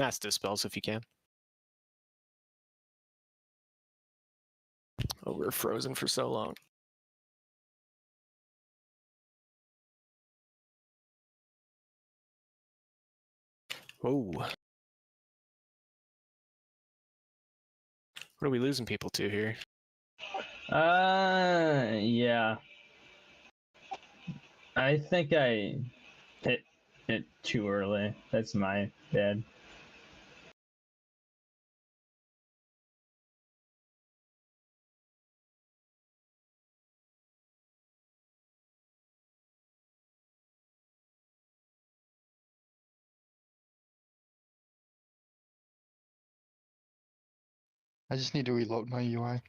Mass dispels if you can. Oh, we're frozen for so long. Whoa. What are we losing people to here? Yeah. I think I hit it too early. That's my bad. I just need to reload my UI.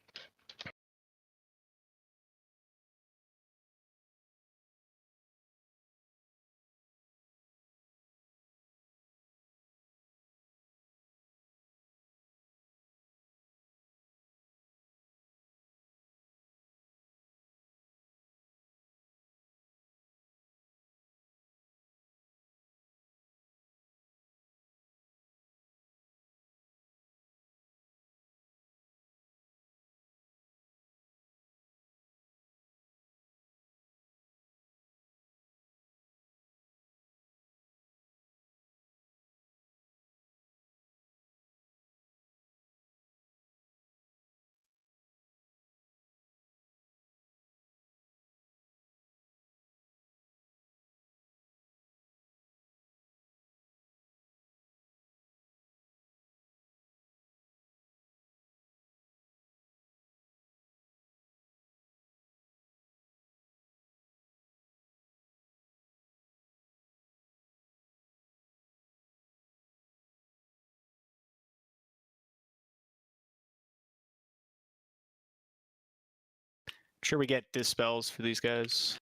Sure we get dispels for these guys.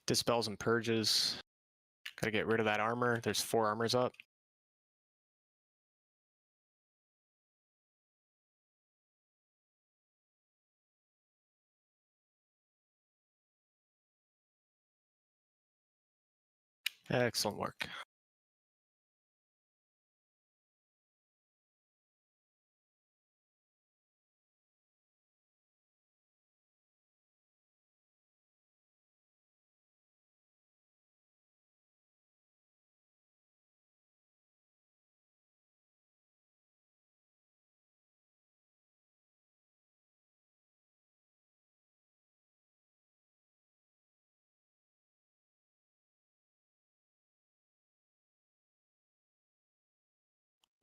Dispels and purges. Gotta get rid of that armor. There's 4 armors up. Excellent work.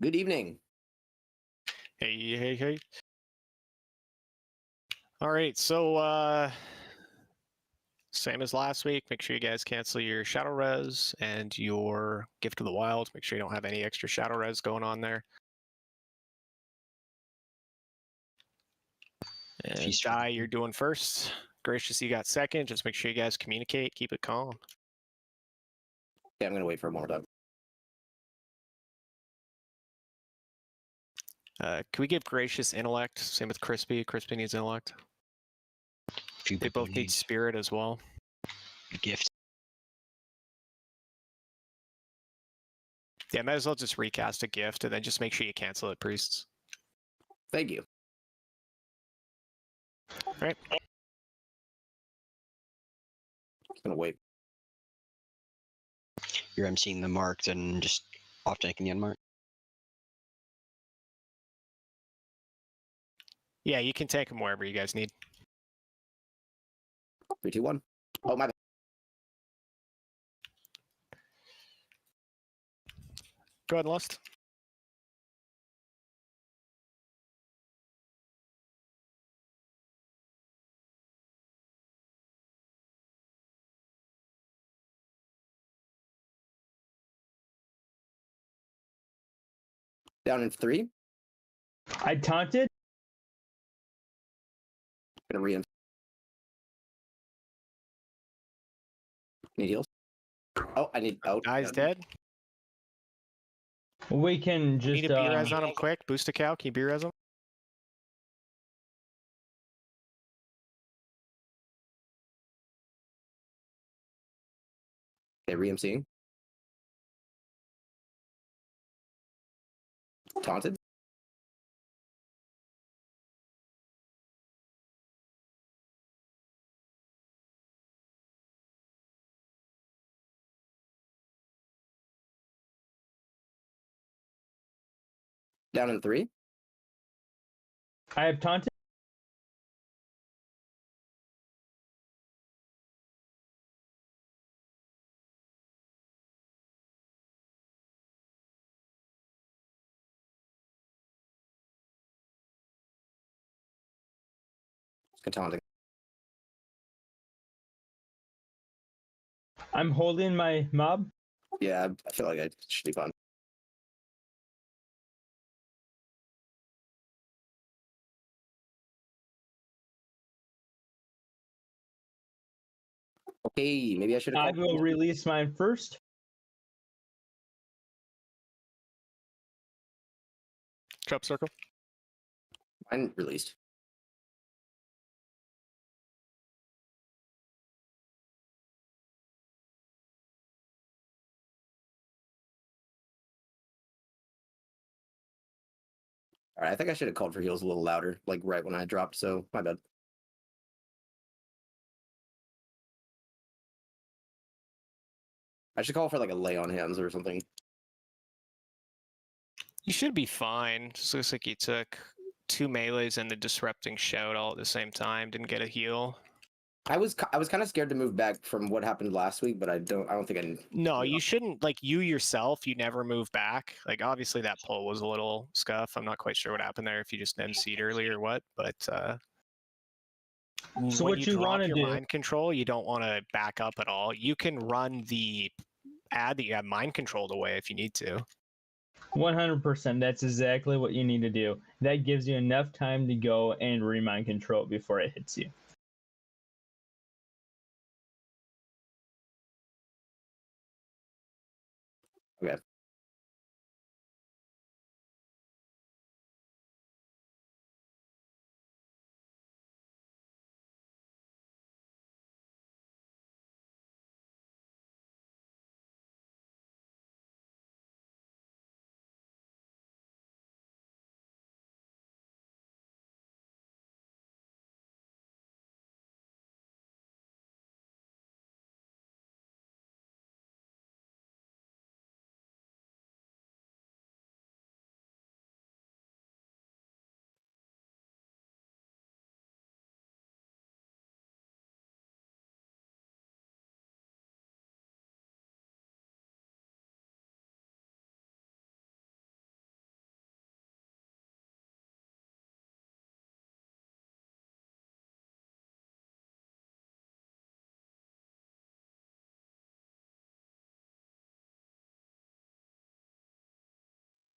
Good evening. Hey, hey, hey. All right, so same as last week, make sure you guys cancel your Shadow Res and your Gift of the Wild. Make sure you don't have any extra Shadow Res going on there. And Jai, you're doing first. Gracious, you got second. Just make sure you guys communicate, keep it calm. Yeah, I'm gonna wait for a more dog. Can we give Gracious Intellect? Same with Crispy. Crispy needs Intellect. They both need Spirit as well. Gift. Yeah, might as well just recast a gift and then just make sure you cancel it, priests. Thank you. All right. Just gonna wait. You're emceeing the marked and just off taking the unmarked. Yeah, you can take them wherever you guys need. 3, 2, 1. Oh, my bad. Go ahead and list. Down in 3. I taunted. Gonna re. Need heals. Oh, I need out. Guy's dead. We can just Need a B-res on him quick. Boost a cow. Can you B-res him? Okay, re-MCing. Taunted. Down in 3. I have taunted. Taunting. I'm holding my mob. Yeah, I feel like I should be fine. Okay, maybe I should have I called. will release mine first. Cup circle. Mine released. All right, I think I should have called for heals a little louder, like right when I dropped. So my bad. I should call for like a lay on hands or something. You should be fine. Just looks like you took 2 melees and the disrupting shout all at the same time. Didn't get a heal. I was kind of scared to move back from what happened last week, but I don't think I. No, you shouldn't. Like you yourself, you never move back. Like obviously that pull was a little scuff. I'm not quite sure what happened there. If you just MC'd early or what, but So when what you you drop want to your do? mind control, you don't want to back up at all. You can run the ad that you have mind controlled away if you need to. 100%. That's exactly what you need to do. That gives you enough time to go and remind control before it hits you. Okay.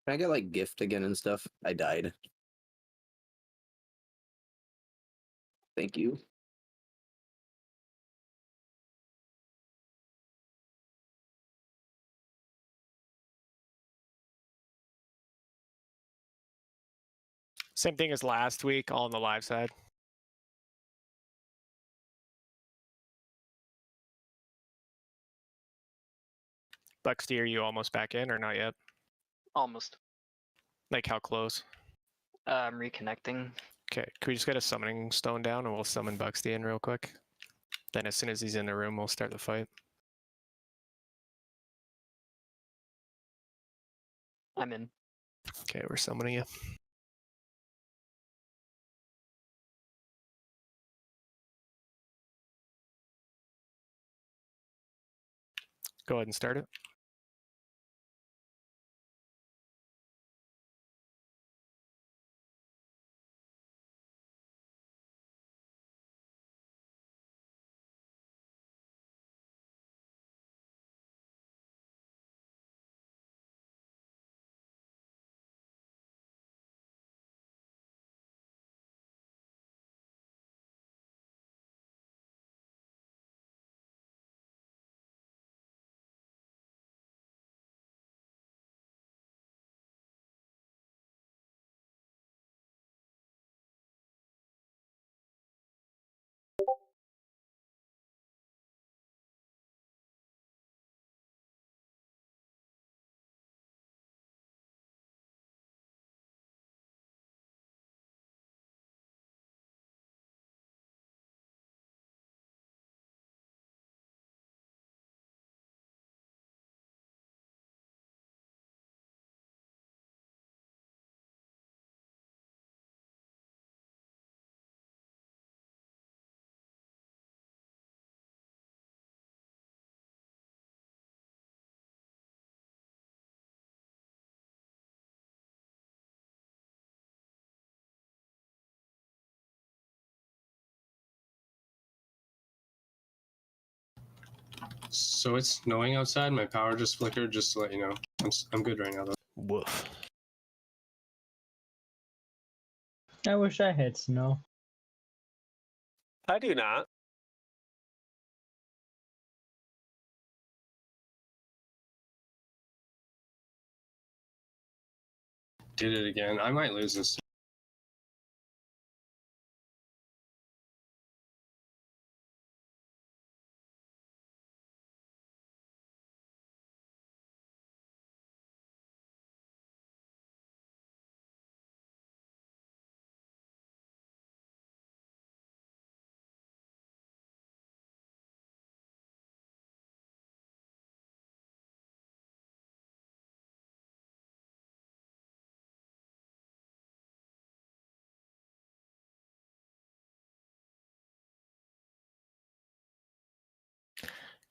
Can I get like gift again and stuff? I died. Thank you. Same thing as last week, all on the live side. Buxty, are you almost back in or not yet? Almost. Like how close? I'm reconnecting. Okay, can we just get a summoning stone down and we'll summon Buxty in real quick? Then as soon as he's in the room, we'll start the fight. I'm in. Okay, we're summoning you. Go ahead and start it. So it's snowing outside. My power just flickered. Just to let you know, I'm good right now though. Woof. I wish I had snow. I do not. Did it again. I might lose this.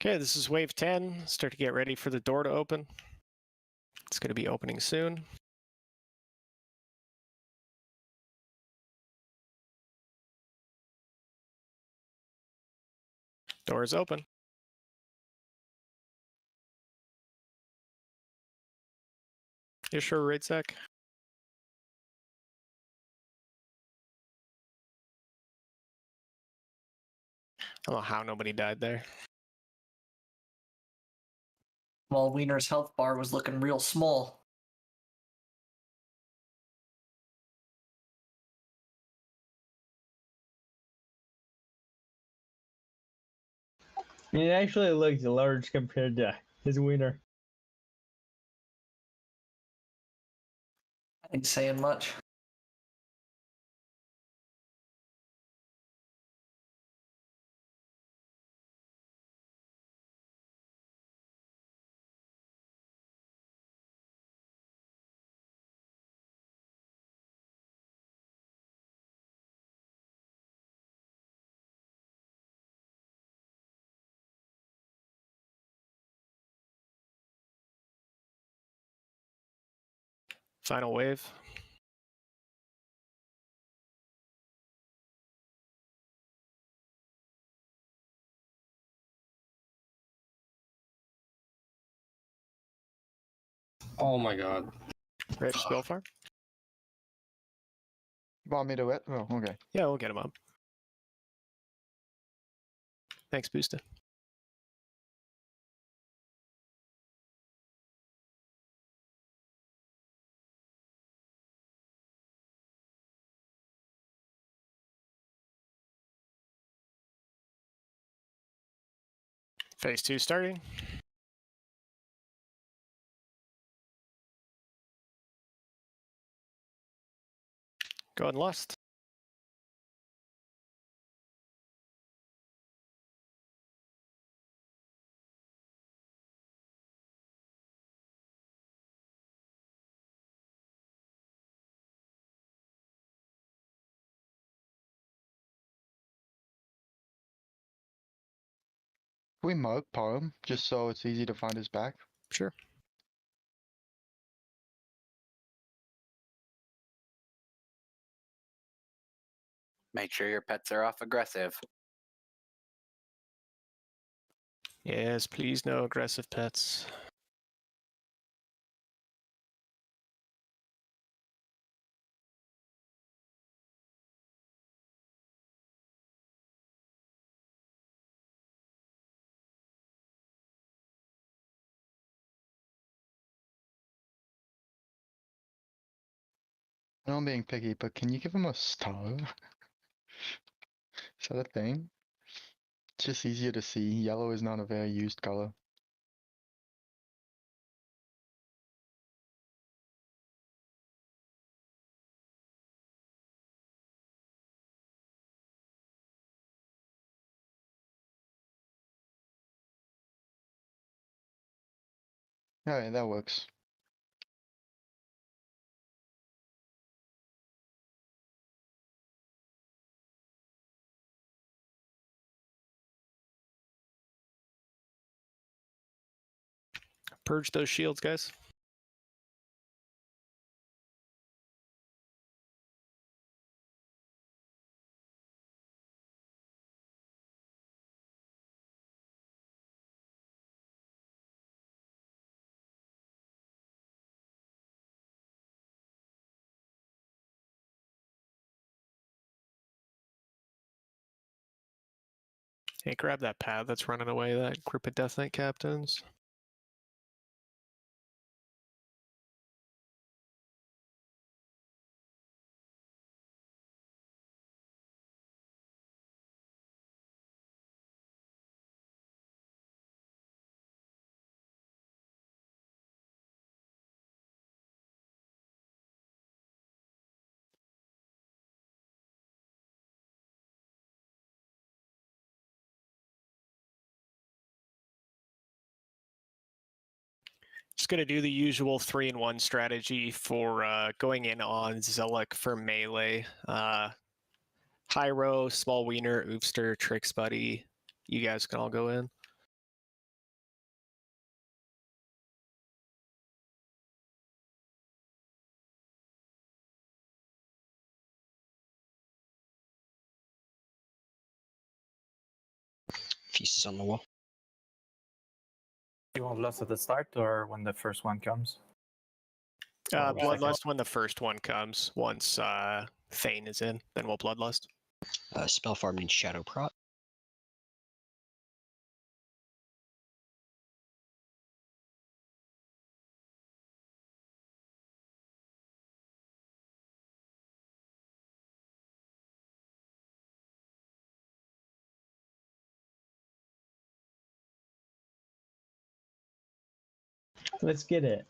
Okay, this is wave 10. Start to get ready for the door to open. It's going to be opening soon. Door is open. You sure, right, Zach? I don't know how nobody died there. While Wiener's health bar was looking real small. It actually looks large compared to his wiener. I ain't saying much. Final wave. Oh my god. Ready for spell farm? You want me to it? Oh, okay. Yeah, we'll get him up. Thanks, Booster. Phase 2 starting. Go ahead and lust. Can we mug Parham just so it's easy to find his back? Sure. Make sure your pets are off aggressive. Yes, please no aggressive pets. I know I'm being picky, but can you give him a star? Is that a thing? It's just easier to see. Yellow is not a very used color. Alright, that works. Purge those shields, guys. Hey, grab that pad that's running away, that group of Death Knight captains. Just going to do the usual 3-in-1 strategy for going in on Zealot for melee. Hyro, Small Wiener, Oofster, Tricks Buddy. You guys can all go in. Feast is on the wall. You want Lust at the start or when the first one comes? Or second? Bloodlust when the first one comes. Once Thane is in, then we'll Bloodlust. Spell farm needs Shadow Prot. Let's get it.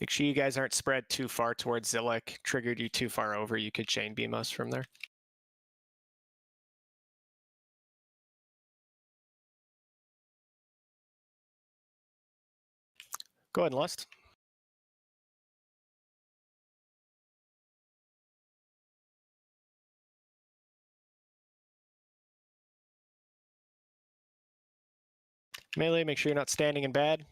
Make sure you guys aren't spread too far towards Zillick. Triggered you too far over, you could chain beam us from there. Go ahead and lust. Melee, make sure you're not standing in bad.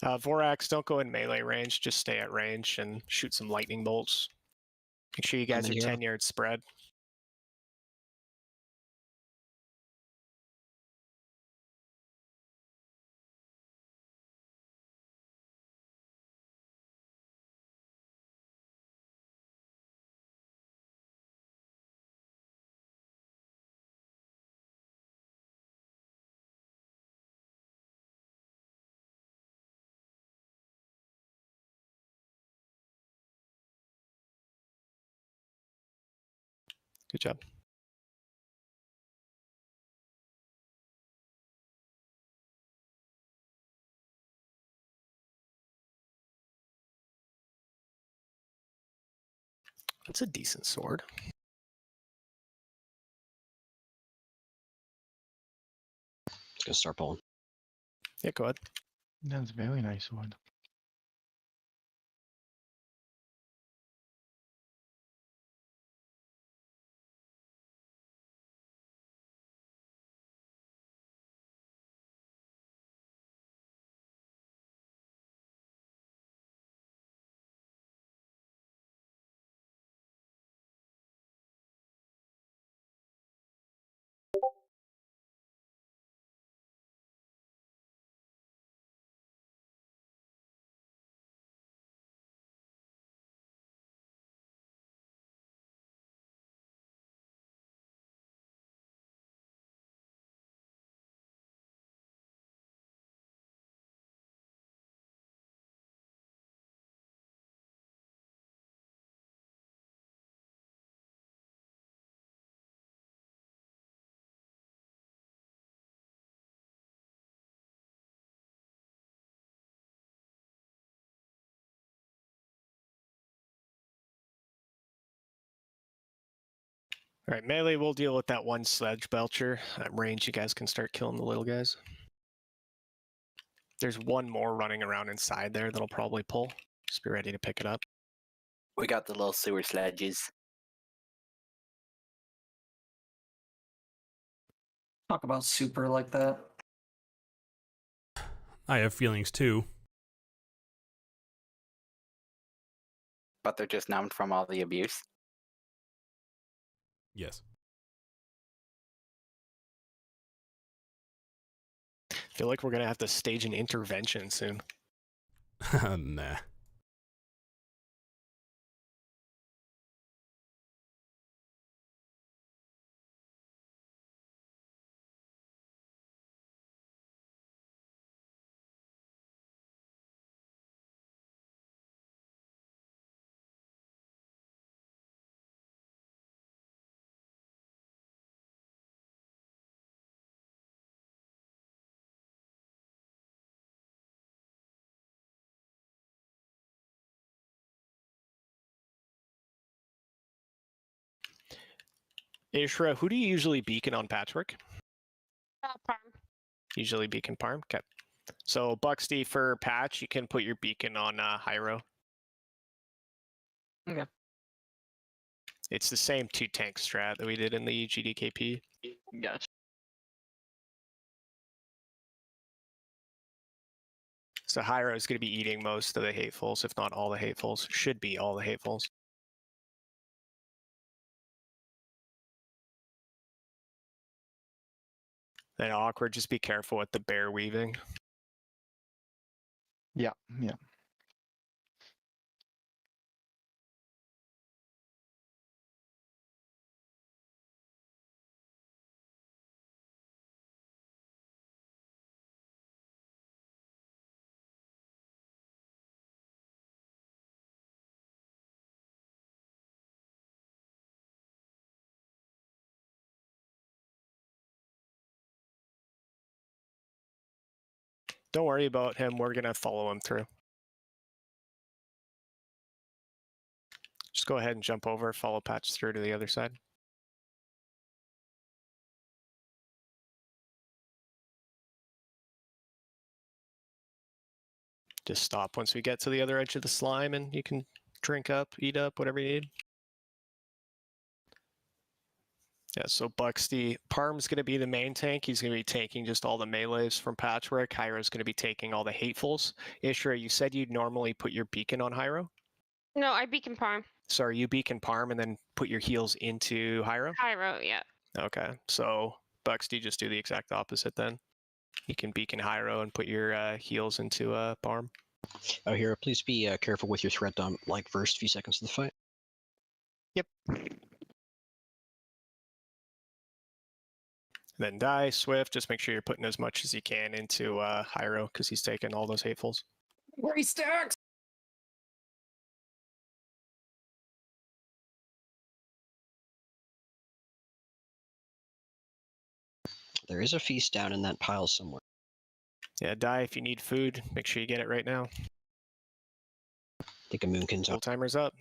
Vorax, don't go in melee range, just stay at range and shoot some lightning bolts. Make sure you guys in are here. 10 yards spread. Good job. That's a decent sword. It's gonna start pulling. Yeah, go ahead. That's very nice one. All right, melee, we'll deal with that one sledge belcher. At range, you guys can start killing the little guys. There's one more running around inside there that'll probably pull. Just be ready to pick it up. We got the little sewer sledges. Talk about super like that. I have feelings too. But they're just numbed from all the abuse. Yes. I feel like we're gonna have to stage an intervention soon. Nah. Ishra, who do you usually beacon on Patchwork? Parm. Usually beacon Parm. Okay. So Buxty for Patch, you can put your beacon on Hyro. Okay. It's the same 2 tank strat that we did in the GDKP. Gotcha. So Hyro is going to be eating most of the hatefuls, if not all the hatefuls. Should be all the hatefuls. Then awkward, just be careful with the bear weaving. Yeah, yeah. Don't worry about him, we're going to follow him through. Just go ahead and jump over, follow Patch through to the other side. Just stop once we get to the other edge of the slime and you can drink up, eat up, whatever you need. Yeah, so Buxty, Parm's going to be the main tank. He's going to be taking just all the melees from Patchwork. Hyro's going to be taking all the hatefuls. Ishra, you said you'd normally put your beacon on Hyro? No, I beacon Parm. Sorry, you beacon Parm and then put your heals into Hyro? Hyro, yeah. Okay, so Buxty, just do the exact opposite then. You can beacon Hyro and put your heals into Parm. Oh, Hero, please be careful with your threat dump, like first few seconds of the fight. Yep. Then die, Swift, just make sure you're putting as much as you can into Hyro, because he's taking all those hatefuls. 3 stacks! There is a feast down in that pile somewhere. Yeah, die if you need food. Make sure you get it right now. I think a moonkin's Full up. timer's up.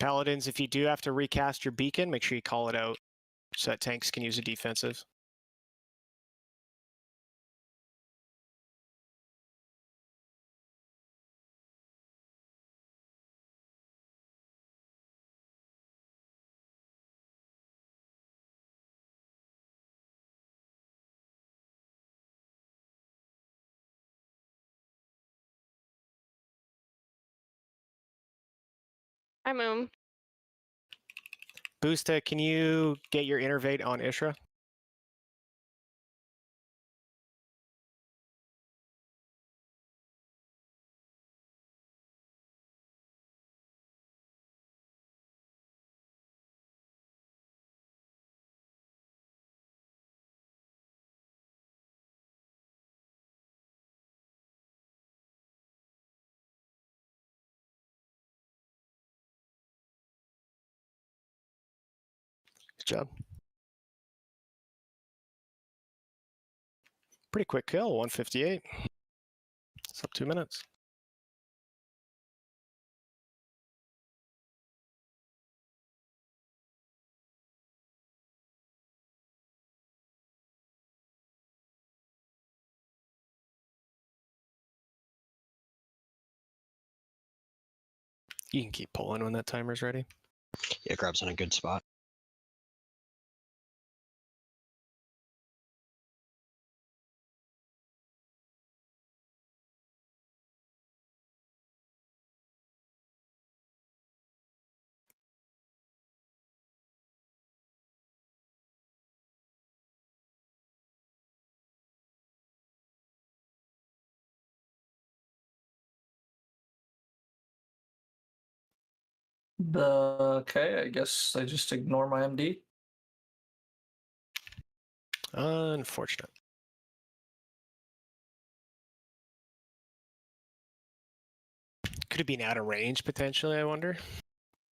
Paladins, if you do have to recast your beacon, make sure you call it out so that tanks can use a defensive. I'm Boosta, can you get your innervate on Ishra? Good job. Pretty quick kill, 158. It's up 2 minutes. You can keep pulling when that timer's ready. Yeah, grab's in a good spot. Okay, I guess I just ignore my MD. Unfortunate. Could have been out of range potentially, I wonder.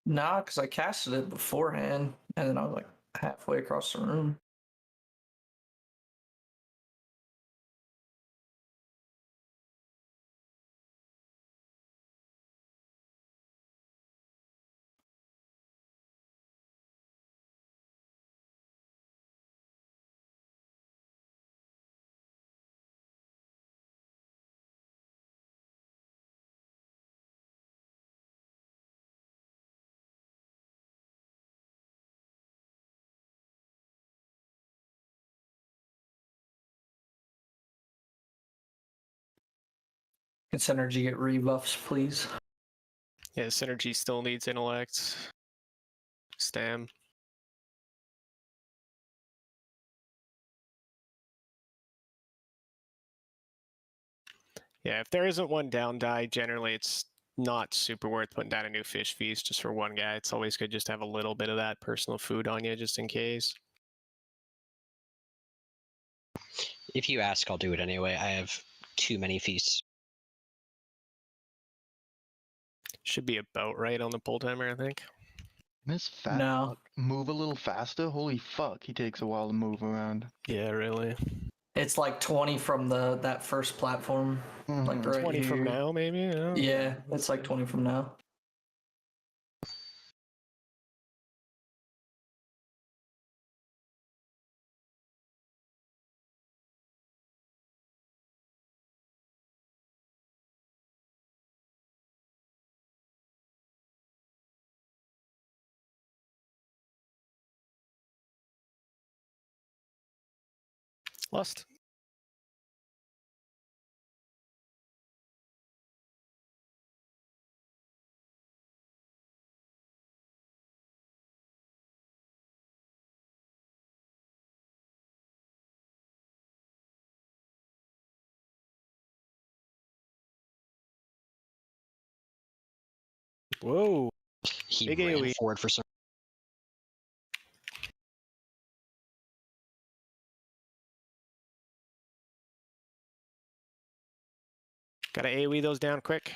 Nah, because I casted it beforehand, and then I was like halfway across the room. Can Synergy get rebuffs, please? Yeah, Synergy still needs intellect. Stam. Yeah, if there isn't one down die, generally it's not super worth putting down a new fish feast just for one guy. It's always good just to have a little bit of that personal food on you just in case. If you ask, I'll do it anyway. I have too many feasts. Should be about right on the pull timer, I think. This fat No. fuck move a little faster? Holy fuck, he takes a while to move around. Yeah, really. It's like 20 from that first platform, like right 20 here. from now, maybe? Yeah, it's like 20 from now. Lust. Whoa. He Big ran AoE. forward for some. Gotta AoE those down quick.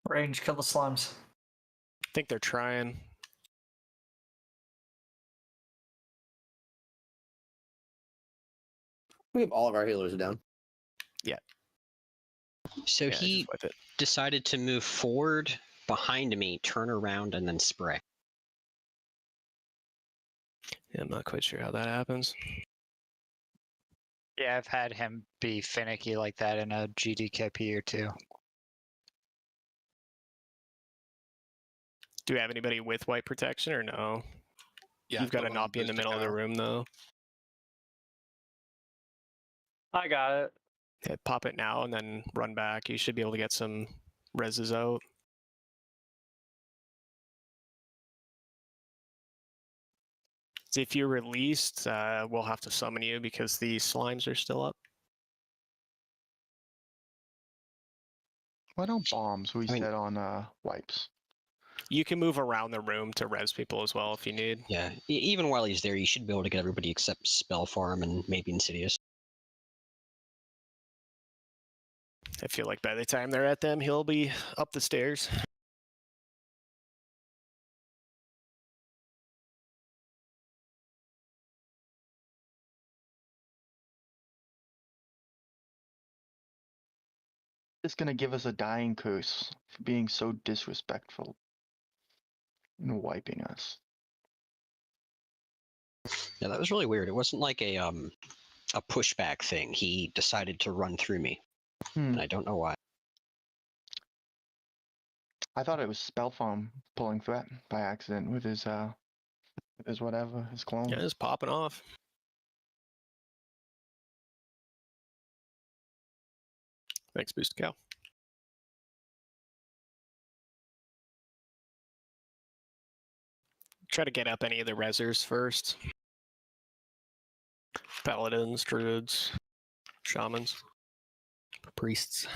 Range, kill the slimes. I think they're trying. We have all of our healers down. Yeah. So Yeah, he just whip it. decided to move forward behind me, turn around, and then spray. Yeah, I'm not quite sure how that happens. Yeah, I've had him be finicky like that in a GDKP or two. Do we have anybody with white protection or no? Yeah, You've got to not be in the middle of the room though. I got it. Yeah, pop it now and then run back. You should be able to get some reses out. If you're released, we'll have to summon you because the slimes are still up. Why don't bombs reset on wipes? You can move around the room to res people as well if you need. Yeah, even while he's there, you should be able to get everybody except Spell Farm and maybe Insidious. I feel like by the time they're at them, he'll be up the stairs. It's gonna give us a dying curse for being so disrespectful and wiping us. Yeah, that was really weird. It wasn't like a pushback thing. He decided to run through me, and I don't know why. I thought it was Spellfarm pulling threat by accident with his whatever, his clone. Yeah, it's popping off. Thanks, Boost Cow. Try to get up any of the resers first. Paladins, druids, shamans, priests.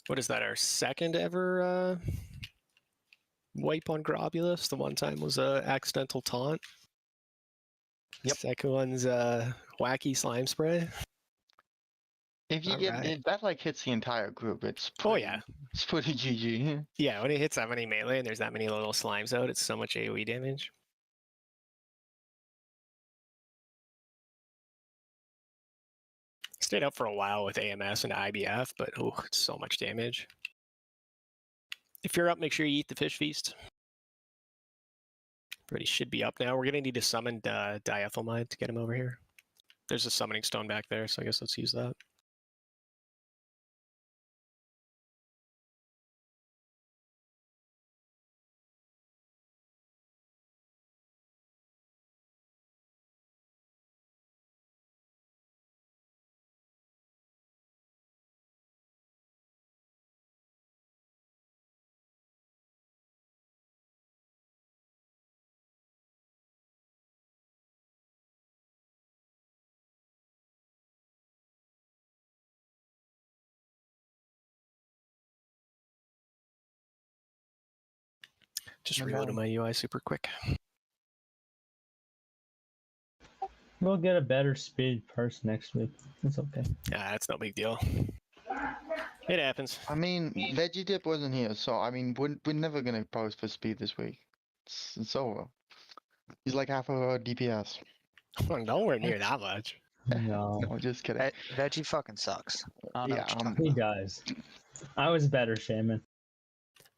What is that, our second ever wipe on Grobulus? The one time was a accidental taunt. Yep. Second one's wacky slime spray. If you if that like hits the entire group, it's pretty, it's pretty GG. Yeah, when it hits that many melee and there's that many little slimes out, it's so much AoE damage. Stayed up for a while with AMS and IBF, but oh, it's so much damage. If you're up, make sure you eat the fish feast. Everybody should be up now. We're gonna need to summon Diethylmide to get him over here. There's a summoning stone back there, so I guess let's use that. Just reloading my UI super quick. We'll get a better speed first next week. It's okay. Yeah, that's no big deal. It happens. I mean, Veggie Dip wasn't here, so I mean, we're never gonna post for speed this week. It's over. He's like half of our DPS. Nowhere near that much. No. No, just kidding. Veggie fucking sucks. I don't know Yeah, what you're talking He about. does. I was better, Shaman.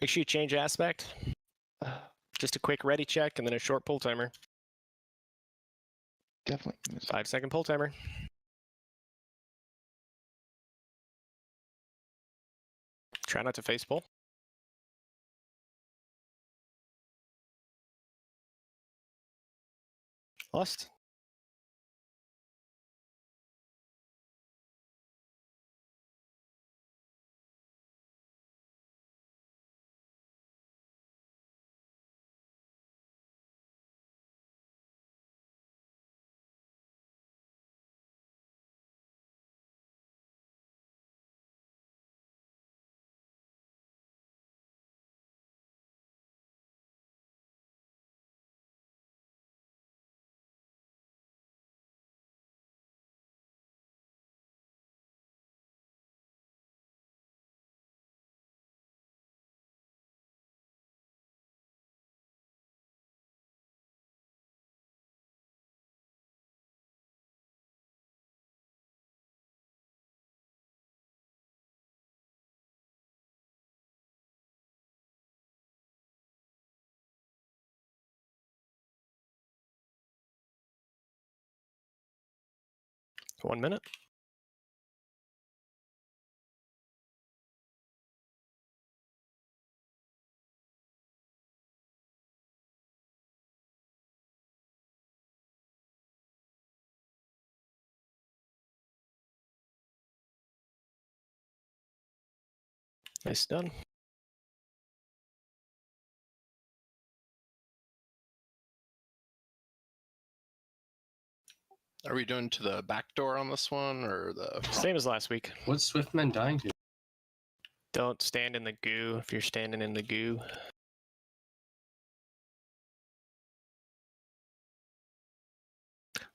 Make sure you change aspect. Just a quick ready check and then a short pull timer. Definitely. 5-second pull timer. Try not to face pull. Lust. 1 minute. Nice, done. Are we doing to the back door on this one, or the Same as last week. What's Swiftman dying to? Don't stand in the goo if you're standing in the goo.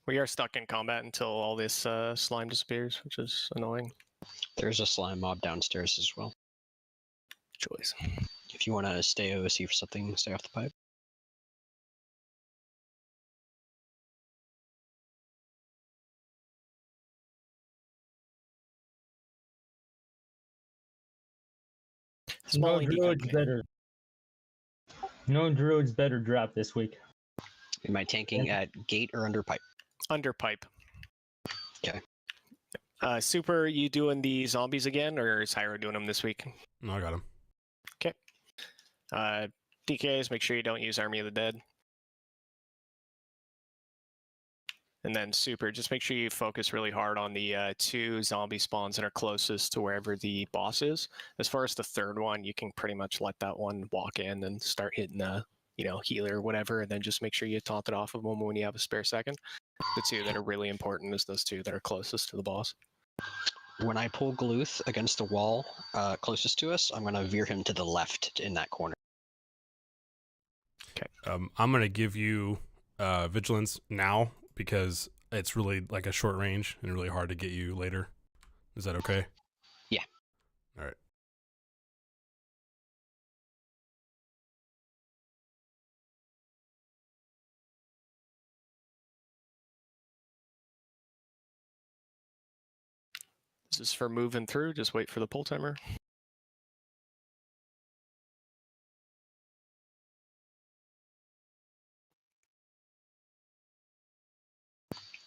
We are stuck in combat until all this slime disappears, which is annoying. There's a slime mob downstairs as well. Choice. If you want to stay OC for something, stay off the pipe. No Small druids better. No druids better drop this week. Am I tanking at gate or under pipe? Under pipe. Okay. Super, you doing the zombies again, or is Hyro doing them this week? No, I got him. Okay. DKs, make sure you don't use Army of the Dead. And then Super, just make sure you focus really hard on the 2 zombie spawns that are closest to wherever the boss is. As far as the third one, you can pretty much let that one walk in and start hitting the, healer or whatever, and then just make sure you taunt it off of them when you have a spare second. The 2 that are really important is those 2 that are closest to the boss. When I pull Gluth against the wall closest to us, I'm going to veer him to the left in that corner. Okay. I'm going to give you vigilance now because it's really like a short range and really hard to get you later. Is that okay? Yeah. All right. This is for moving through, just wait for the pull timer.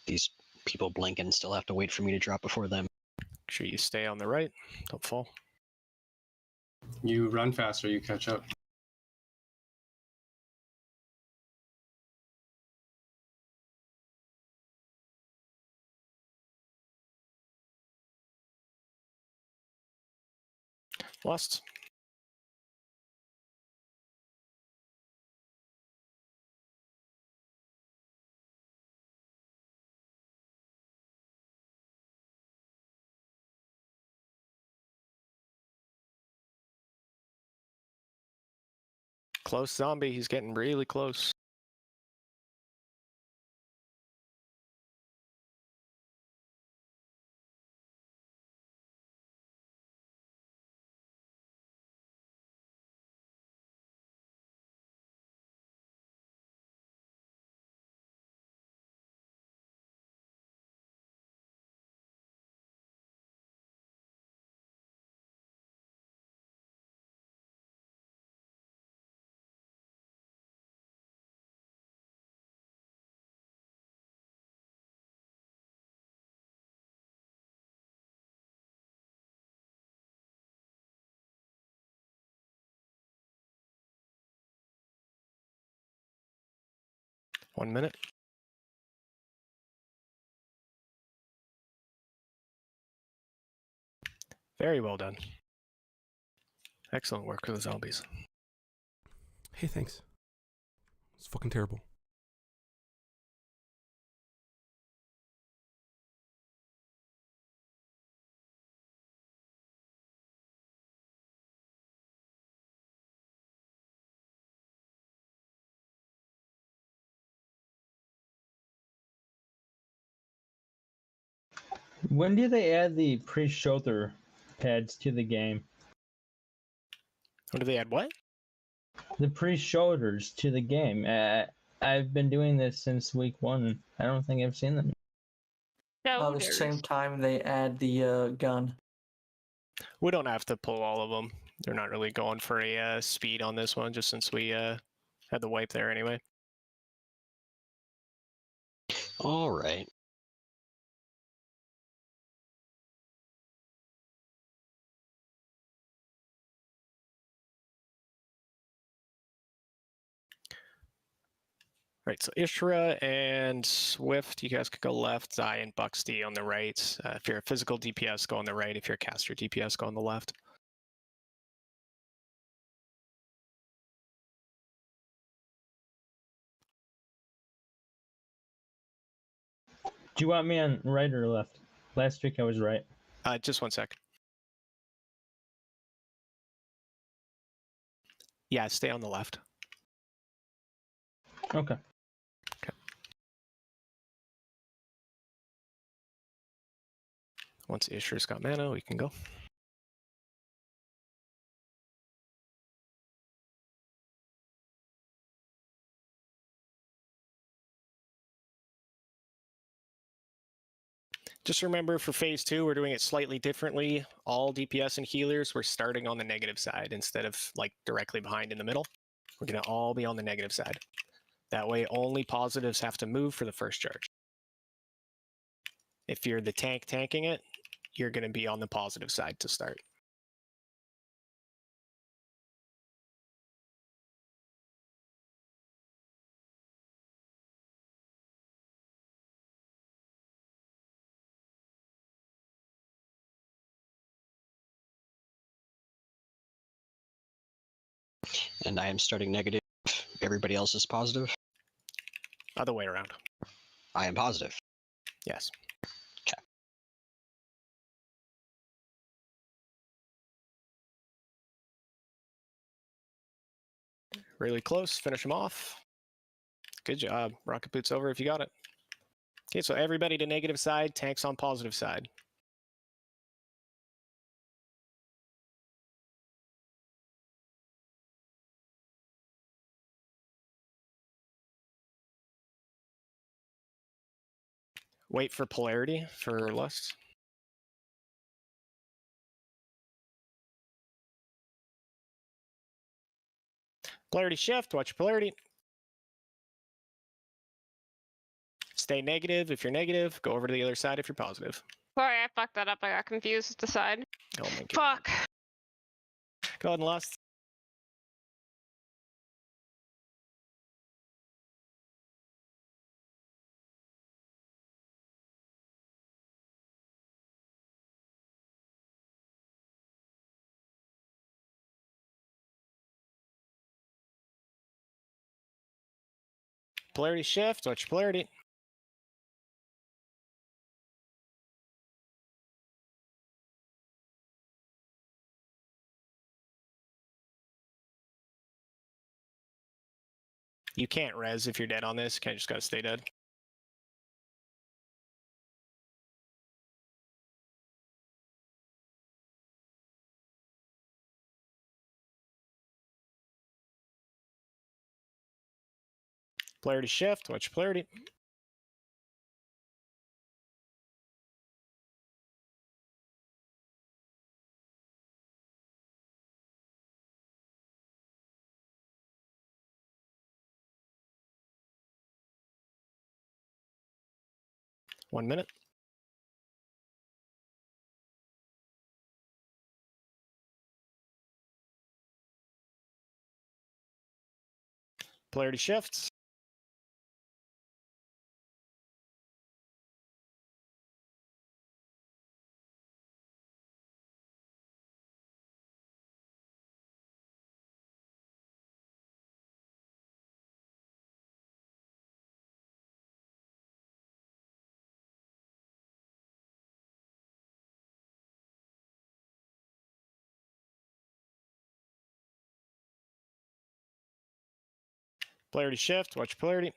These people blink and still have to wait for me to drop before them. Make sure you stay on the right, don't fall. You run faster, you catch up. Lost. Close zombie, he's getting really close. One minute. Very well done. Excellent work for the zombies. Hey, thanks. It's fucking terrible. When do they add the pre-shoulder pads to the game? When do they add what? The pre-shoulders to the game. I've been doing this since week 1. I don't think I've seen them. The same time they add the gun. We don't have to pull all of them. They're not really going for a speed on this one, just since we had the wipe there anyway. All right. Right, so Ishra and Swift, you guys could go left. Zai and Buxty on the right. If you're a physical DPS, go on the right. If you're a caster DPS, go on the left. Do you want me on right or left? Last week I was right. Just 1 sec. Yeah, stay on the left. Okay. Once Ishra's got mana, we can go. Just remember for phase 2, we're doing it slightly differently. All DPS and healers, we're starting on the negative side instead of like directly behind in the middle. We're going to all be on the negative side. That way, only positives have to move for the first charge. If you're the tank tanking it, you're going to be on the positive side to start. And I am starting negative. Everybody else is positive. Other way around. I am positive. Yes. Okay. Really close. Finish them off. Good job. Rocket boots over if you got it. Okay, so everybody to negative side, tanks on positive side. Wait for polarity for lust. Polarity shift, watch your polarity. Stay negative if you're negative. Go over to the other side if you're positive. Sorry, I fucked that up. I got confused with the side. Oh my god. Fuck. Go ahead and lust. Polarity shift, watch your polarity. You can't res if you're dead on this. You just gotta stay dead. Polarity shift, watch your polarity. One minute. Polarity shifts. Polarity shift, watch your polarity.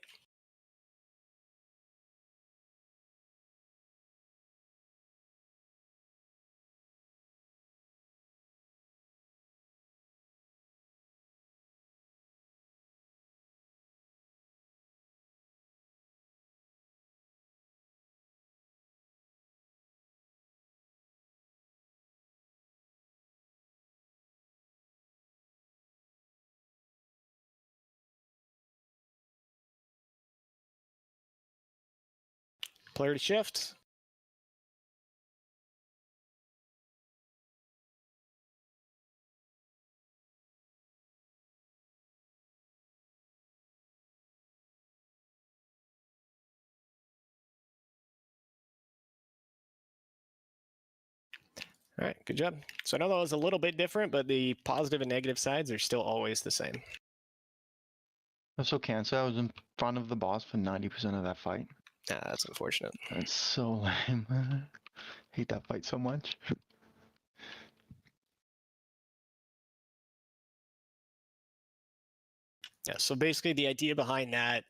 Polarity shift. All right, good job. So I know that was a little bit different, but the positive and negative sides are still always the same. Also, Cancer, I was in front of the boss for 90% of that fight. Ah, that's unfortunate. That's so lame. Hate that fight so much. Yeah, so basically the idea behind that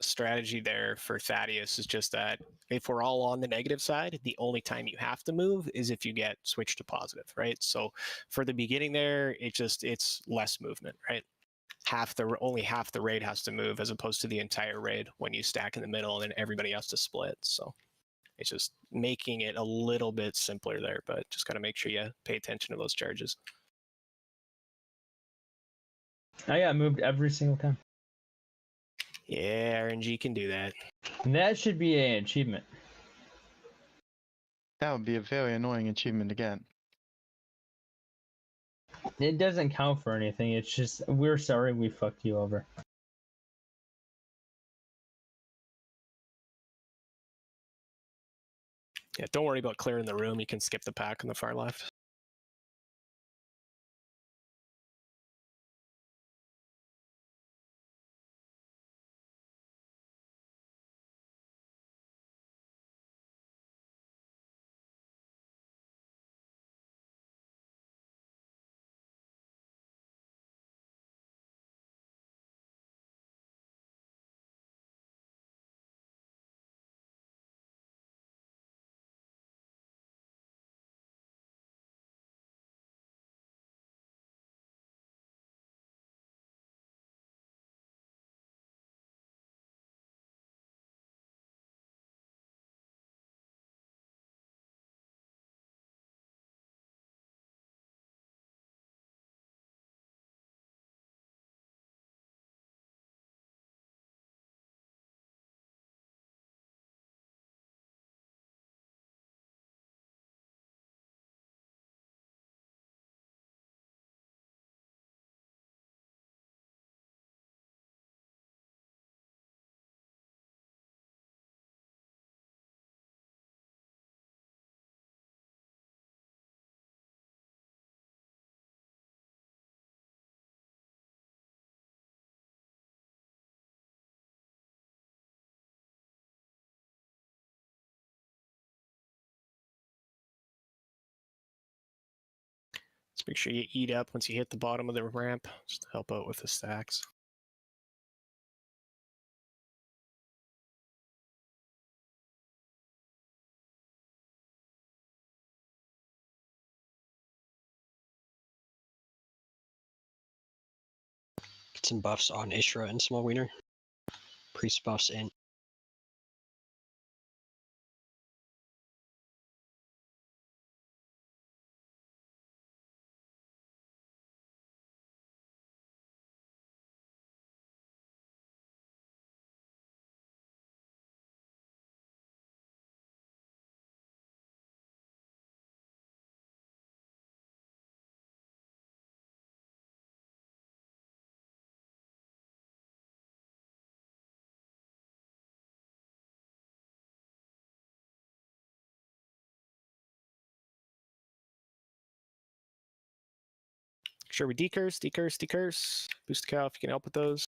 strategy there for Thaddeus is just that if we're all on the negative side, the only time you have to move is if you get switched to positive, right? So for the beginning there, it's less movement, right? Only half the raid has to move as opposed to the entire raid when you stack in the middle and then everybody has to split. So it's just making it a little bit simpler there, but just gotta make sure you pay attention to those charges. I got moved every single time. Yeah, RNG can do that. That should be an achievement. That would be a very annoying achievement to get. It doesn't count for anything. It's just, we're sorry we fucked you over. Yeah, don't worry about clearing the room. You can skip the pack on the far left. Just make sure you eat up once you hit the bottom of the ramp, just to help out with the stacks. Get some buffs on Ishra and Small Wiener. Priest buffs in. Make sure we decurse, decurse, decurse. Boost the cow if you can help with those.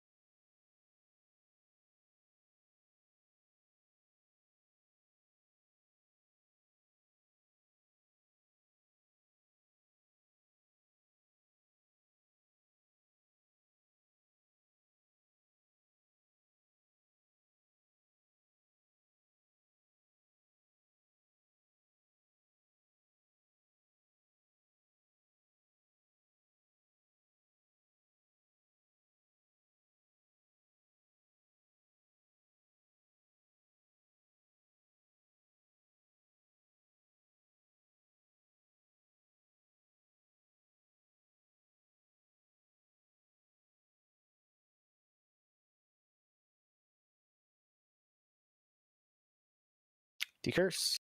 Decurse.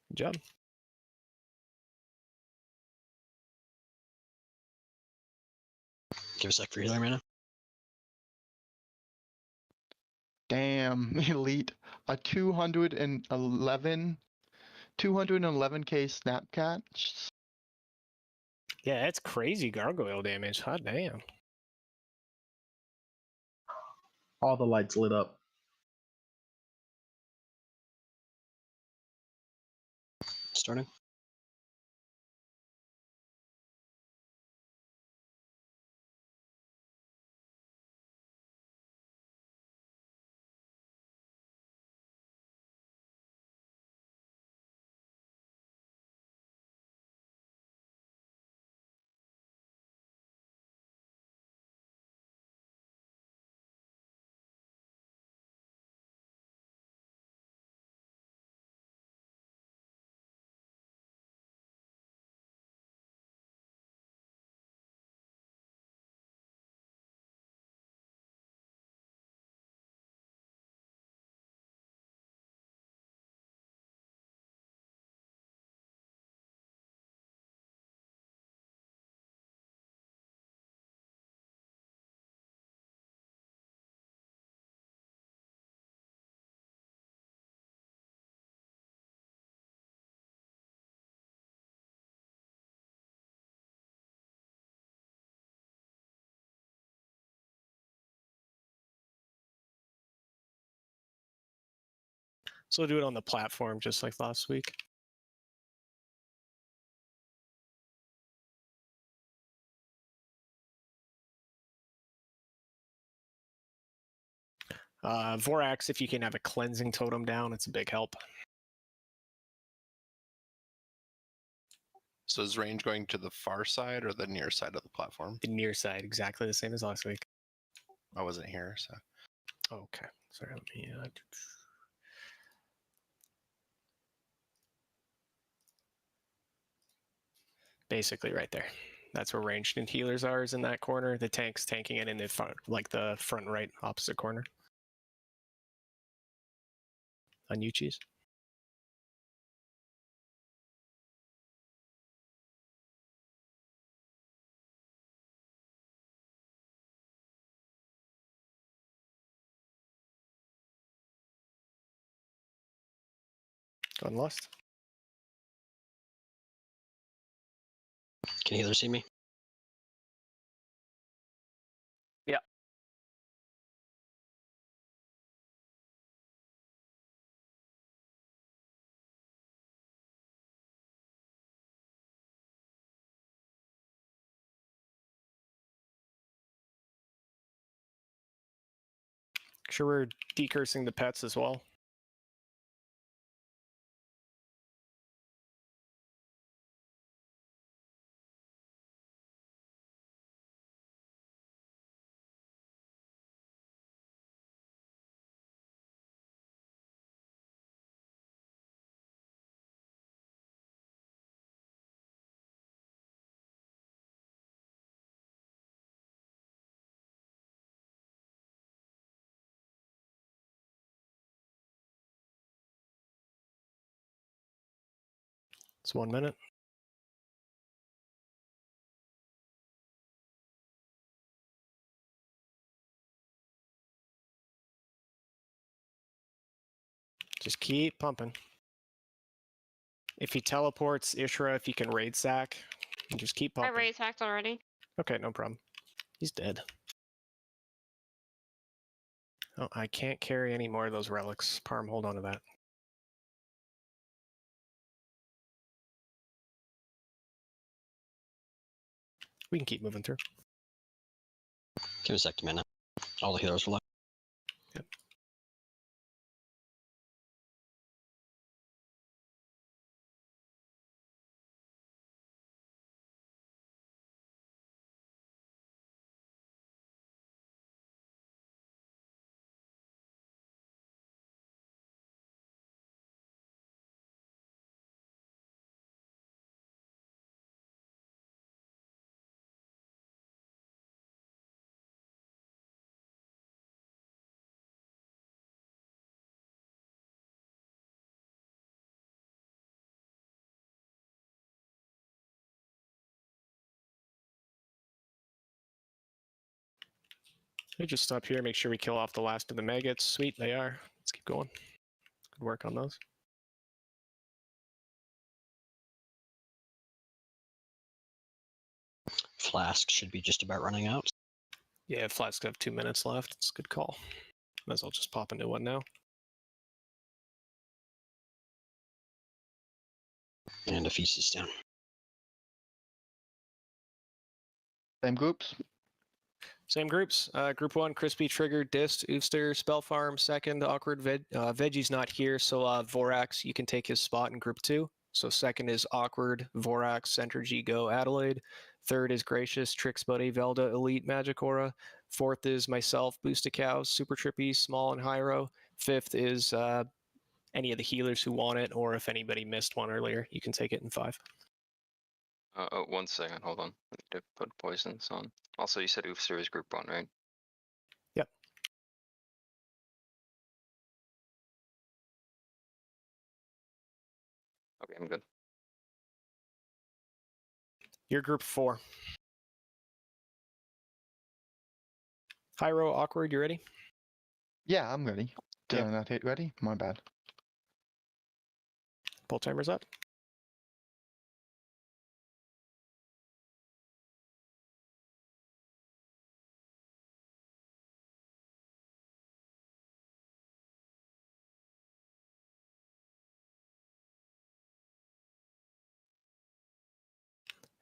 Good job. Give a sec for healer mana. Damn, elite. A 211 211k snapcat. Yeah, that's crazy gargoyle damage. Hot damn. All the lights lit up. Starting. So we'll do it on the platform just like last week. Vorax, if you can have a cleansing totem down, it's a big help. So is range going to the far side or the near side of the platform? The near side, exactly the same as last week. I wasn't here, so. Okay, sorry, let me. Basically, right there. That's where ranged and healers are, is in that corner. The tank's tanking it in the front, like the front right opposite corner. On Yuchi's. Going lost. Can healer see me? Yeah. Sure, we're decursing the pets as well. It's 1 minute. Just keep pumping. If he teleports, Ishra, if you can raid sack, just keep I pumping. raised hacked already. Okay, no problem. He's dead. Oh, I can't carry any more of those relics. Parm, hold on to that. We can keep moving through. Give me a sec to minute. All the healers are left. Yep. Should just stop here, make sure we kill off the last of the maggots. Sweet, they are. Let's keep going. Good work on those. Flask should be just about running out. Yeah, Flask have 2 minutes left. It's a good call. Might as well just pop into one now. And a feast is down. Same groups. Same groups. Group 1, Crispy, Trigger, Dist, Oofster, Spell Farm. Second, Awkward, Veggie's not here, so Vorax, you can take his spot in Group 2. So second is Awkward, Vorax, Center G, Go, Adelaide. Third is Gracious, Trix Buddy, Velda, Elite, Magic Aura. Fourth is myself, Boosta Cows, Super Trippy, Small, and Hyro. Fifth is any of the healers who want it, or if anybody missed one earlier, you can take it in 5. 1 second, hold on. I need to put poisons on. Also, you said Oofster is group 1, right? Yep. Okay, I'm good. You're Group 4. Hyro, Awkward, you ready? Yeah, I'm ready. Did I not hit ready? My bad. Pull timers up.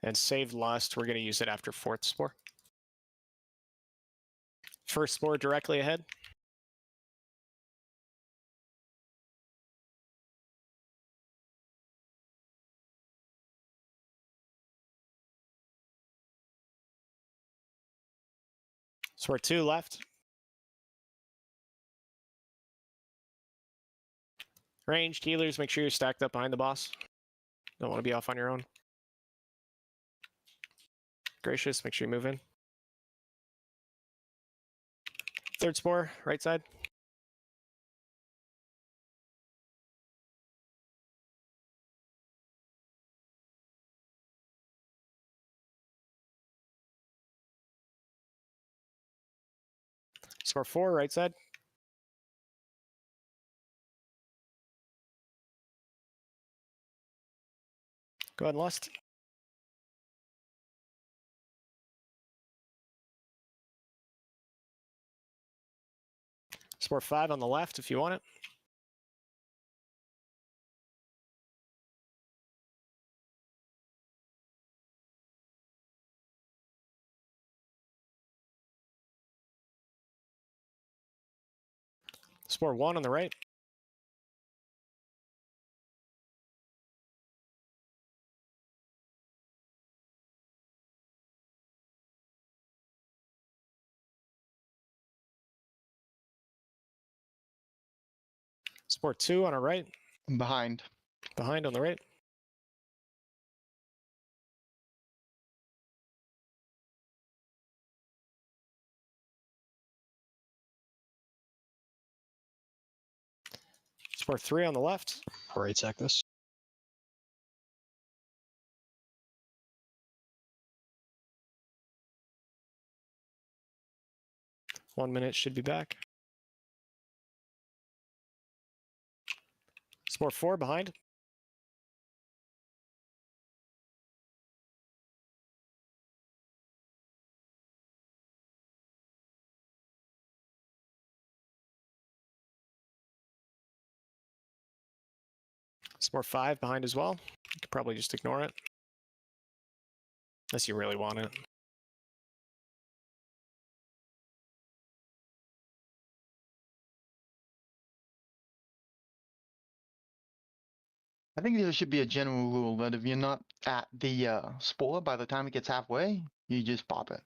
And save lust, we're going to use it after 4th spore. First spore directly ahead. Spore 2 left. Ranged healers, make sure you're stacked up behind the boss. Don't want to be off on your own. Gracious, make sure you move in. Third spore, right side. Spore 4, right side. Go ahead and lust. Spore 5 on the left if you want it. Spore 1 on the right. Spore 2 on our right. Behind. Behind on the right. Spore 3 on the left. Right sack this. One minute should be back. Spore 4 behind. Spore 5 behind as well. You could probably just ignore it. Unless you really want it. I think there should be a general rule that if you're not at the spore by the time it gets halfway, you just pop it.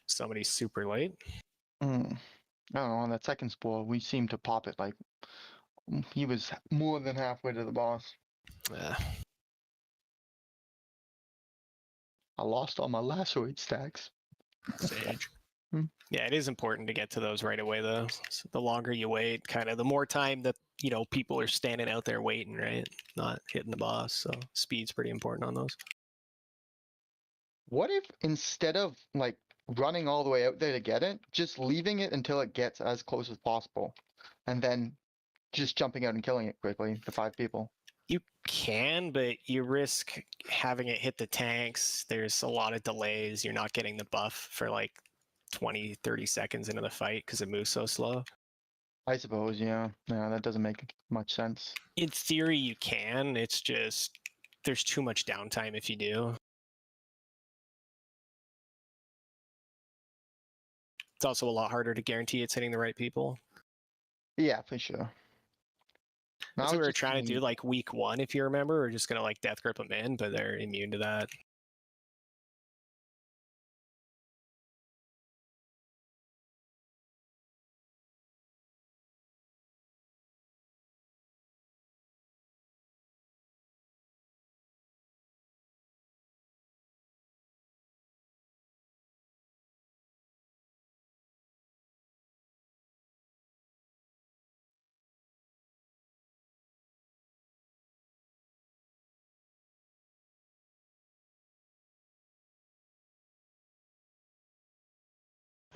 Somebody's super late. I don't know, on that second spore, we seemed to pop it like he was more than halfway to the boss. Yeah. I lost all my lacerate stacks. Sage. Yeah, it is important to get to those right away, though. So the longer you wait, kind of the more time that, you know, people are standing out there waiting, right? Not hitting the boss. So speed's pretty important on those. What if instead of like running all the way out there to get it, just leaving it until it gets as close as possible, and then just jumping out and killing it quickly, the 5 people. You can, but you risk having it hit the tanks. There's a lot of delays. You're not getting the buff for like 20, 30 seconds into the fight because it moves so slow. I suppose, yeah. Yeah, that doesn't make much sense. In theory, you can. It's just there's too much downtime if you do. It's also a lot harder to guarantee it's hitting the right people. Yeah, for sure. That's what we were trying to do like week 1, if you remember. We're just going to like death grip them in, but they're immune to that.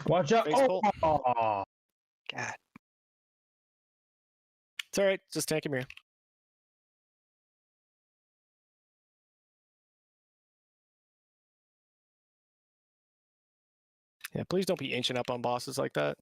Watch out! Face pull. Oh, God. It's all right. Just tank him here. Yeah, please don't be inching up on bosses like that.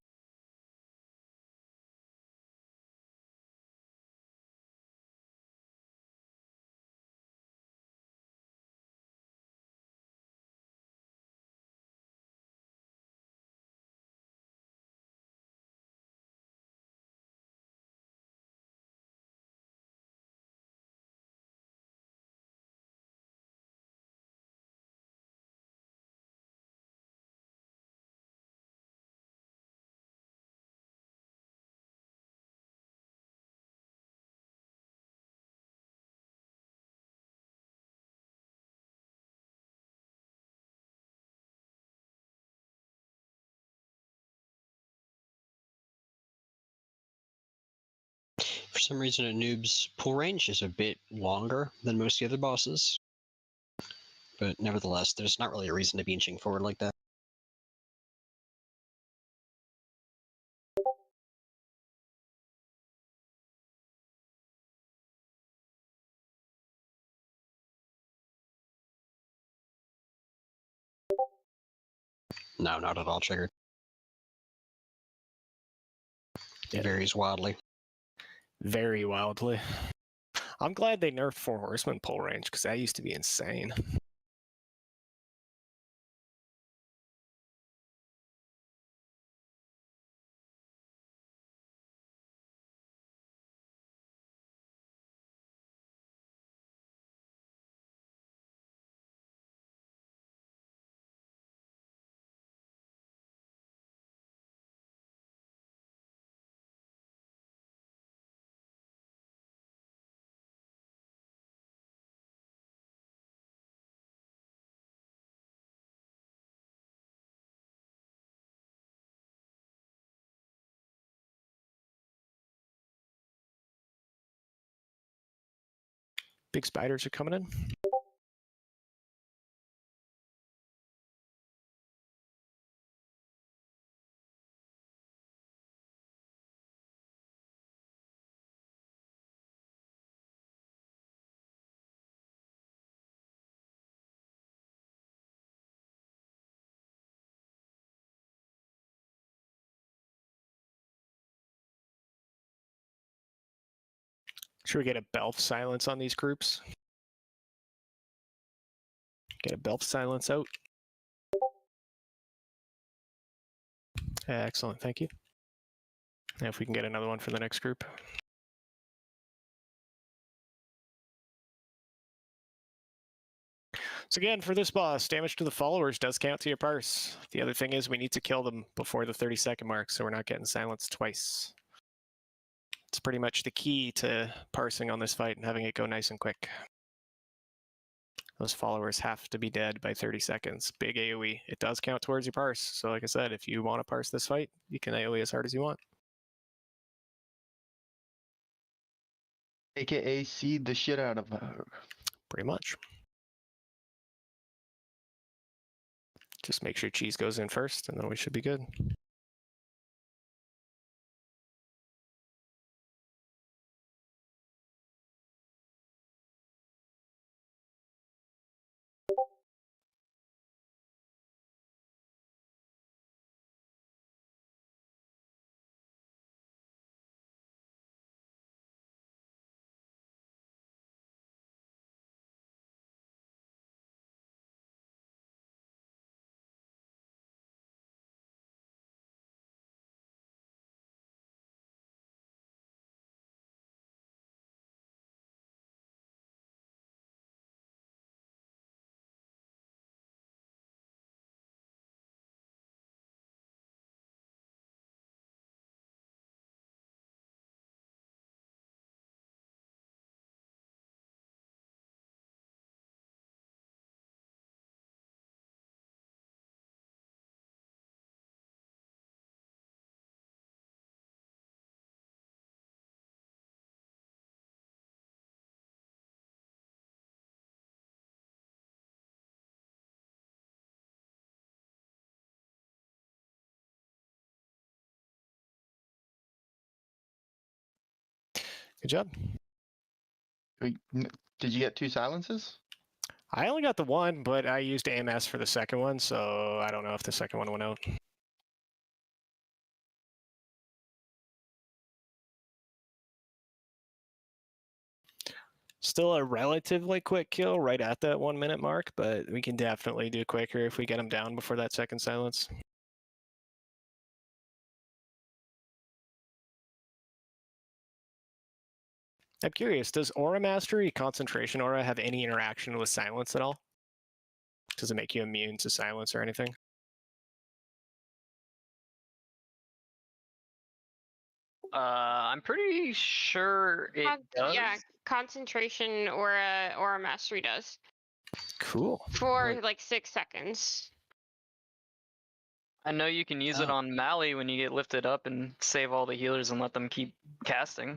For some reason, a noob's pull range is a bit longer than most of the other bosses. But nevertheless, there's not really a reason to be inching forward like that. No, not at all triggered. It varies wildly. Very wildly. I'm glad they nerfed 4 Horsemen pull range, because that used to be insane. Big spiders are coming in. Should we get a Belf silence on these groups? Get a Belf silence out. Excellent, thank you. And if we can get another one for the next group. So again, for this boss, damage to the followers does count to your parse. The other thing is we need to kill them before the 30-second mark, so we're not getting silenced twice. It's pretty much the key to parsing on this fight and having it go nice and quick. Those followers have to be dead by 30 seconds. Big AoE. It does count towards your parse. So like I said, if you want to parse this fight, you can AoE as hard as you want. AKA seed the shit out of her. Pretty much. Just make sure cheese goes in first, and then we should be good. Good job. Did you get 2 silences? I only got the one, but I used AMS for the second one, so I don't know if the second one went out. Still a relatively quick kill right at that 1 minute mark, but we can definitely do quicker if we get him down before that second silence. I'm curious, does Aura Mastery, Concentration Aura, have any interaction with silence at all? Does it make you immune to silence or anything? I'm pretty sure it does. Yeah, concentration or mastery does. Cool. For like 6 seconds. I know you can use it on Mally when you get lifted up and save all the healers and let them keep casting.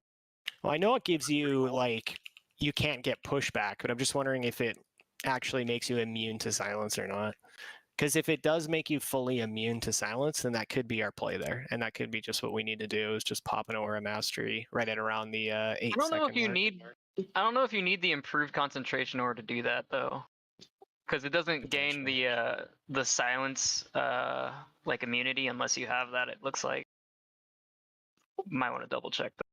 Well, I know it gives you, like, you can't get pushback, but I'm just wondering if it actually makes you immune to silence or not. Because if it does make you fully immune to silence, then that could be our play there. And that could be just what we need to do, is just pop an Aura Mastery right at around the 8 I don't know if you mark. I don't know if you need the improved concentration order to do that though. Because it doesn't gain the silence like immunity unless you have that, it looks like. Might want to double check that.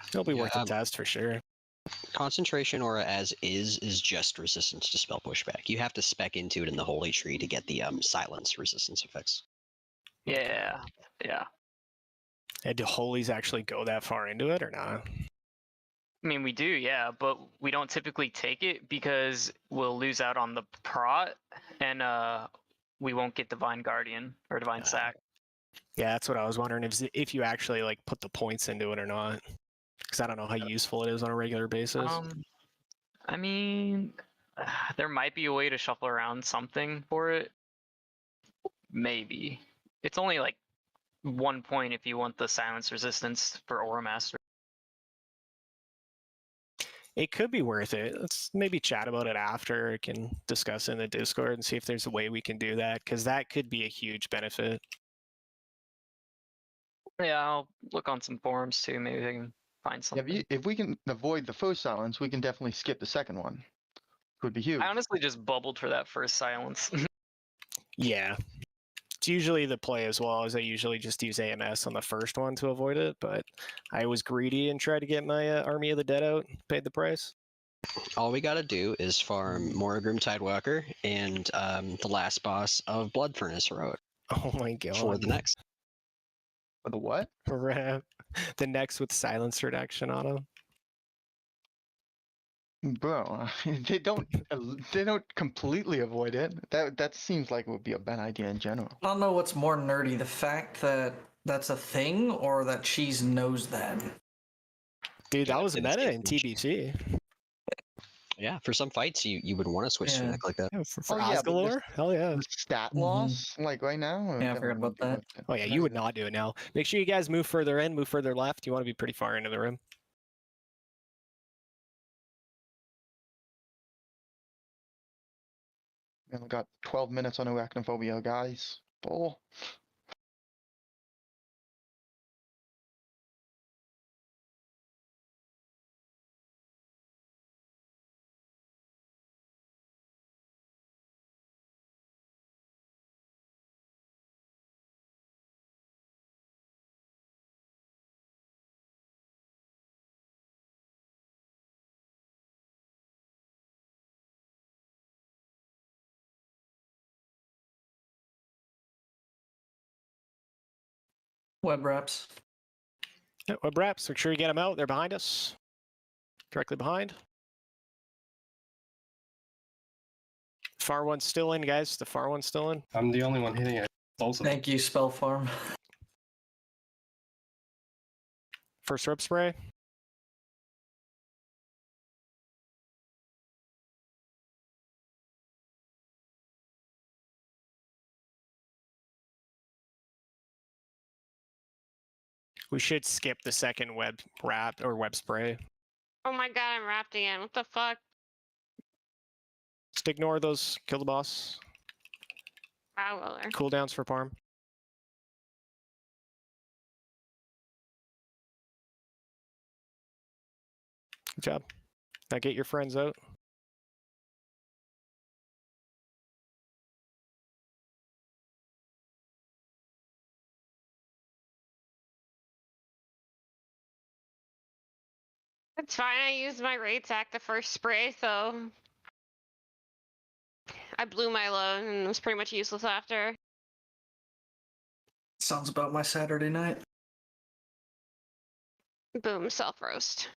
It'll be worth a test for sure. Concentration Aura as is just resistance to spell pushback. You have to spec into it in the Holy Tree to get the silence resistance effects. Yeah, yeah. And do holies actually go that far into it or not? I mean, we do, yeah, but we don't typically take it because we'll lose out on the prot and we won't get Divine Guardian or Divine Sack. Yeah, that's what I was wondering, if you actually like put the points into it or not. Because I don't know how useful it is on a regular basis. I mean, there might be a way to shuffle around something for it. Maybe. It's only like 1 point if you want the silence resistance for Aura Master. It could be worth it. Let's maybe chat about it after. We can discuss in the Discord and see if there's a way we can do that, because that could be a huge benefit. Yeah, I'll look on some forums too. Maybe they can find something. If we can avoid the first silence, we can definitely skip the second one. Would be huge. I honestly just bubbled for that first silence. Yeah. It's usually the play as well, as I usually just use AMS on the first one to avoid it, but I was greedy and tried to get my Army of the Dead out, paid the price. All we gotta do is farm Morgrim Tidewalker and the last boss of Blood Furnace Heroic. Oh my god. For the next. For the what? For the next with silence reduction on them. Bro, they don't completely avoid it. That seems like it would be a bad idea in general. I don't know what's more nerdy, the fact that that's a thing or that Cheese knows that. Dude, that was meta in TBC. Yeah, for some fights you would want to switch to a deck like that. Yeah, for Osgalore? Hell yeah. The stat loss, like right now? Yeah, I forgot about that. Oh yeah, you would not do it now. Make sure you guys move further in, move further left. You want to be pretty far into the room. We only got 12 minutes on arachnophobia, guys. Bull. Web wraps. Yeah, web wraps. Make sure you get them out. They're behind us. Directly behind. Far one's still in, guys. The far one's still in. I'm the only one hitting it. Also, Thank you, Spell Farm. First rub spray. We should skip the second web wrap or web spray. Oh my god, I'm wrapped again. What the fuck? Just ignore those. Kill the boss. Wow, Willer. Cooldowns for Parm. Good job. Now get your friends out. It's fine. I used my raid sack the first spray, so I blew my load and was pretty much useless after. Sounds about my Saturday night. Boom, self roast.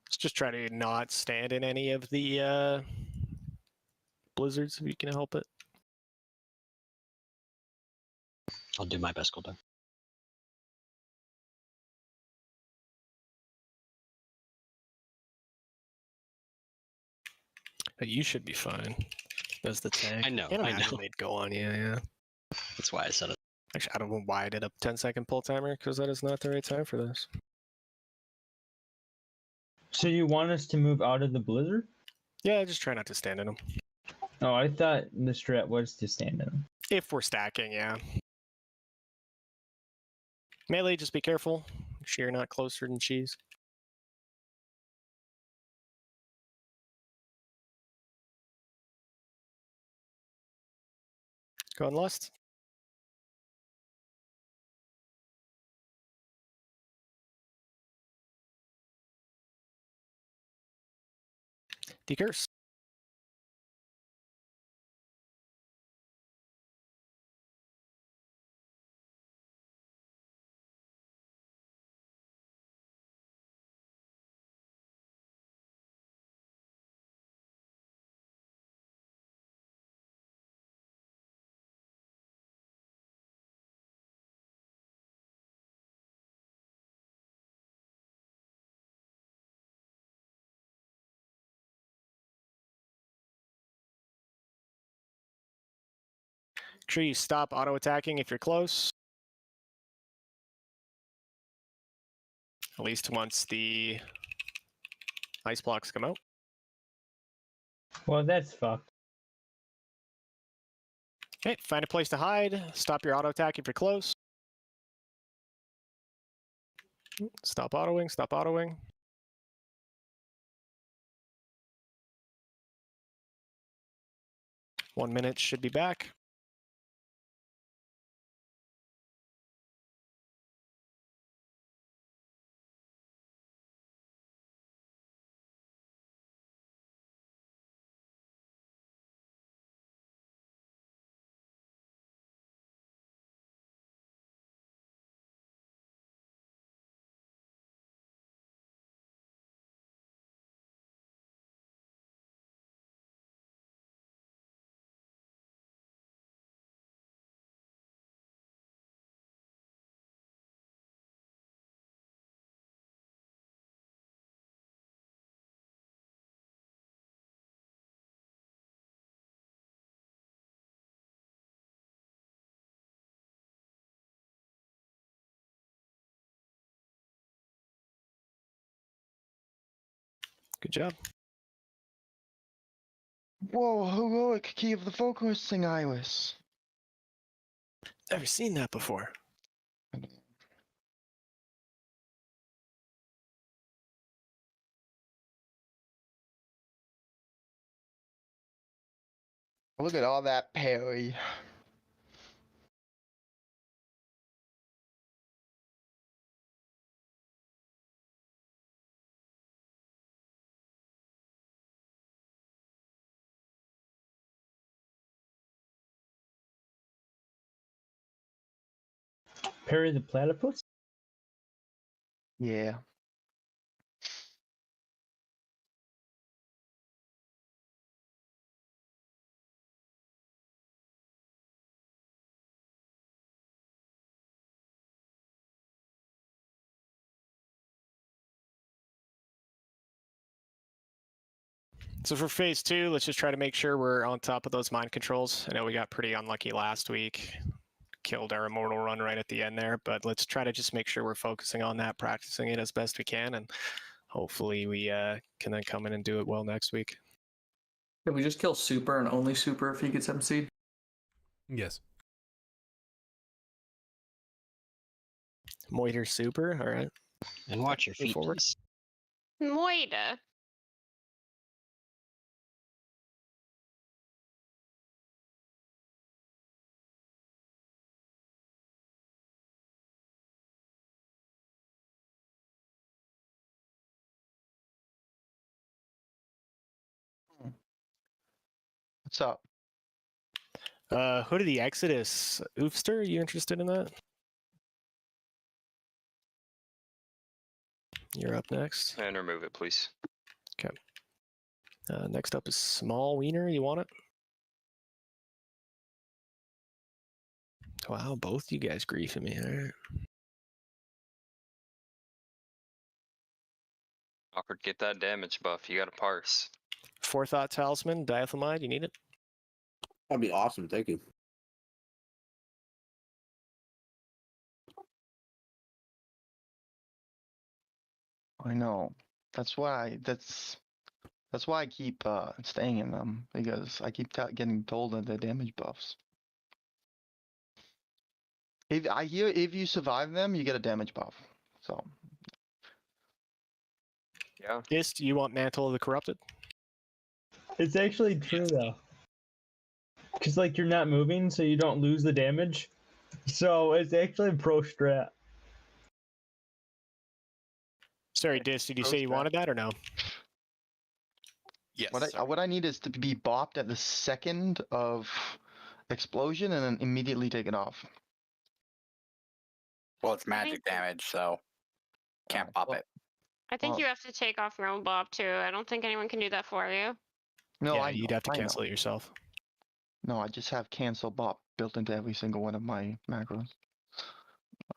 Let's just try to not stand in any of the blizzards if you can help it. I'll do my best, cooldown. You should be fine as the tank. I know, Can't I imagine know. they'd go on you, yeah. That's why I said it. Actually, I don't know why I did a 10-second pull timer, because that is not the right time for this. So you want us to move out of the blizzard? Yeah, just try not to stand in them. Oh, I thought the strat was to stand in them. If we're stacking, yeah. Melee, just be careful. Make sure you're not closer than cheese. Go on lust. Decurse. Make sure you stop auto-attacking if you're close. At least once the ice blocks come out. Well, that's fucked. Okay, find a place to hide. Stop your auto-attack if you're close. Stop autoing, stop autoing. One minute should be back. Good job. Whoa, heroic key of the focusing iris. Never seen that before. Look at all that parry. Parry the platypus? Yeah. So for phase 2, let's just try to make sure we're on top of those mind controls. I know we got pretty unlucky last week. Killed our immortal run right at the end there, but let's try to just make sure we're focusing on that, practicing it as best we can, and hopefully we can then come in and do it well next week. Can we just kill Super and only Super if he gets MC'd? Yes. Moiter Super, all right. And watch your feet, forward. please. Moida. What's up? Hood of the Exodus. Oofster, are you interested in that? You're up next. And remove it, please. Okay. Next up is Small Wiener. You want it? Wow, both you guys griefing me. All right. Awkward, get that damage buff. You got to parse. Forethought Talisman, Diathamide, you need it? That'd be awesome. Thank you. I know. That's why I keep staying in them, because I keep getting told that they're damage buffs. If you survive them, you get a damage buff. So yeah. Gist, you want Mantle of the Corrupted? It's actually true though. Because like you're not moving, so you don't lose the damage. So it's actually pro strat. Sorry, Dis, did you say you wanted that or no? Yes. what I need is to be bopped at the second of explosion and then immediately take it off. Well, it's magic damage, so can't pop it. I think you have to take off your own bob too. I don't think anyone can do that for you. No, yeah, you'd have to cancel it yourself. No, I just have cancel bop built into every single one of my macros.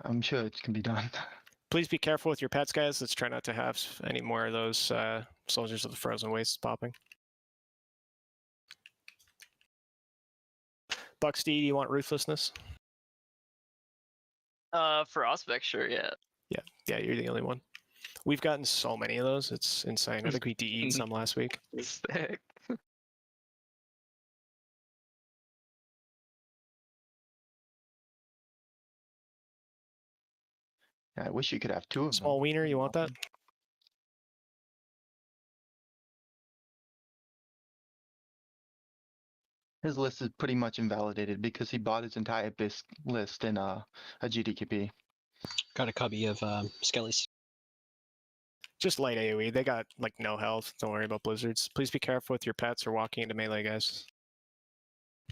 I'm sure it can be done. Please be careful with your pets, guys. Let's try not to have any more of those Soldiers of the Frozen Wastes popping. Bucksty, you want Ruthlessness? For Auspex, sure, yeah. Yeah, you're the only one. We've gotten so many of those. It's insane. I think we DE'd some last week. Sick. Yeah, I wish you could have two of them. Small Wiener, you want that? His list is pretty much invalidated because he bought his entire BISC list in a GDKP. Got a cubby of skellies. Just light AoE. They got like no health. Don't worry about blizzards. Please be careful with your pets or walking into melee, guys.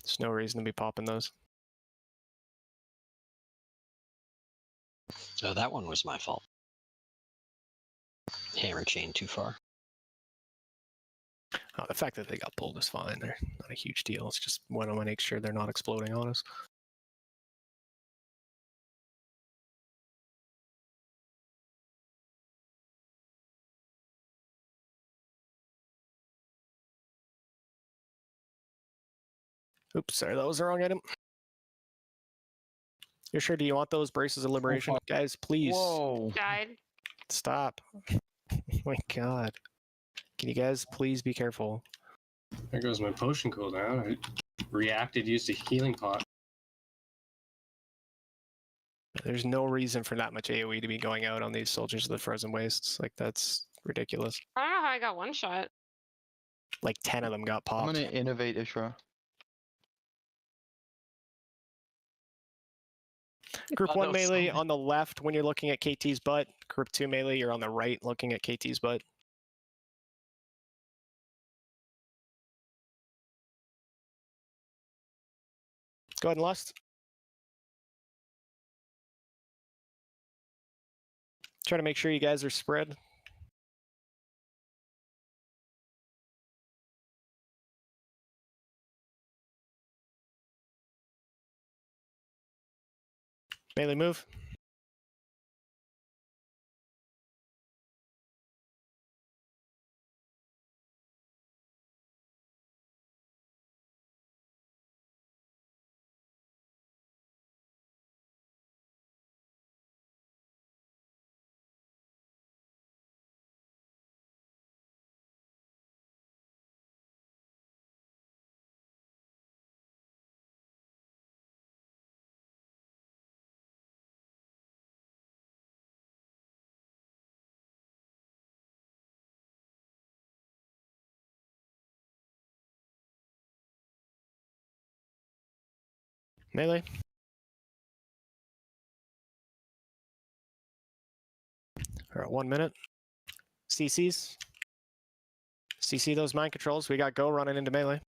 There's no reason to be popping those. So that one was my fault. Hammer chain too far. Oh, the fact that they got pulled is fine. They're not a huge deal. It's just want to make sure they're not exploding on us. Oops, sorry, that was the wrong item. You're sure? Do you want those braces of liberation? Guys, please. Whoa. Died. Stop. Oh my god. Can you guys please be careful? There goes my potion cooldown. I reacted, used a healing pot. There's no reason for that much AoE to be going out on these soldiers of the frozen wastes. Like, that's ridiculous. I don't know how I got one shot. Like 10 of them got I'm popped. gonna innovate Ishra. Group Oh, 1 no, melee something. on the left when you're looking at KT's butt. Group 2 melee, you're on the right looking at KT's butt. Go ahead and lust. Try to make sure you guys are spread. Melee move. Melee. All right, 1 minute. CCs. CC those mind controls. We got go running into melee.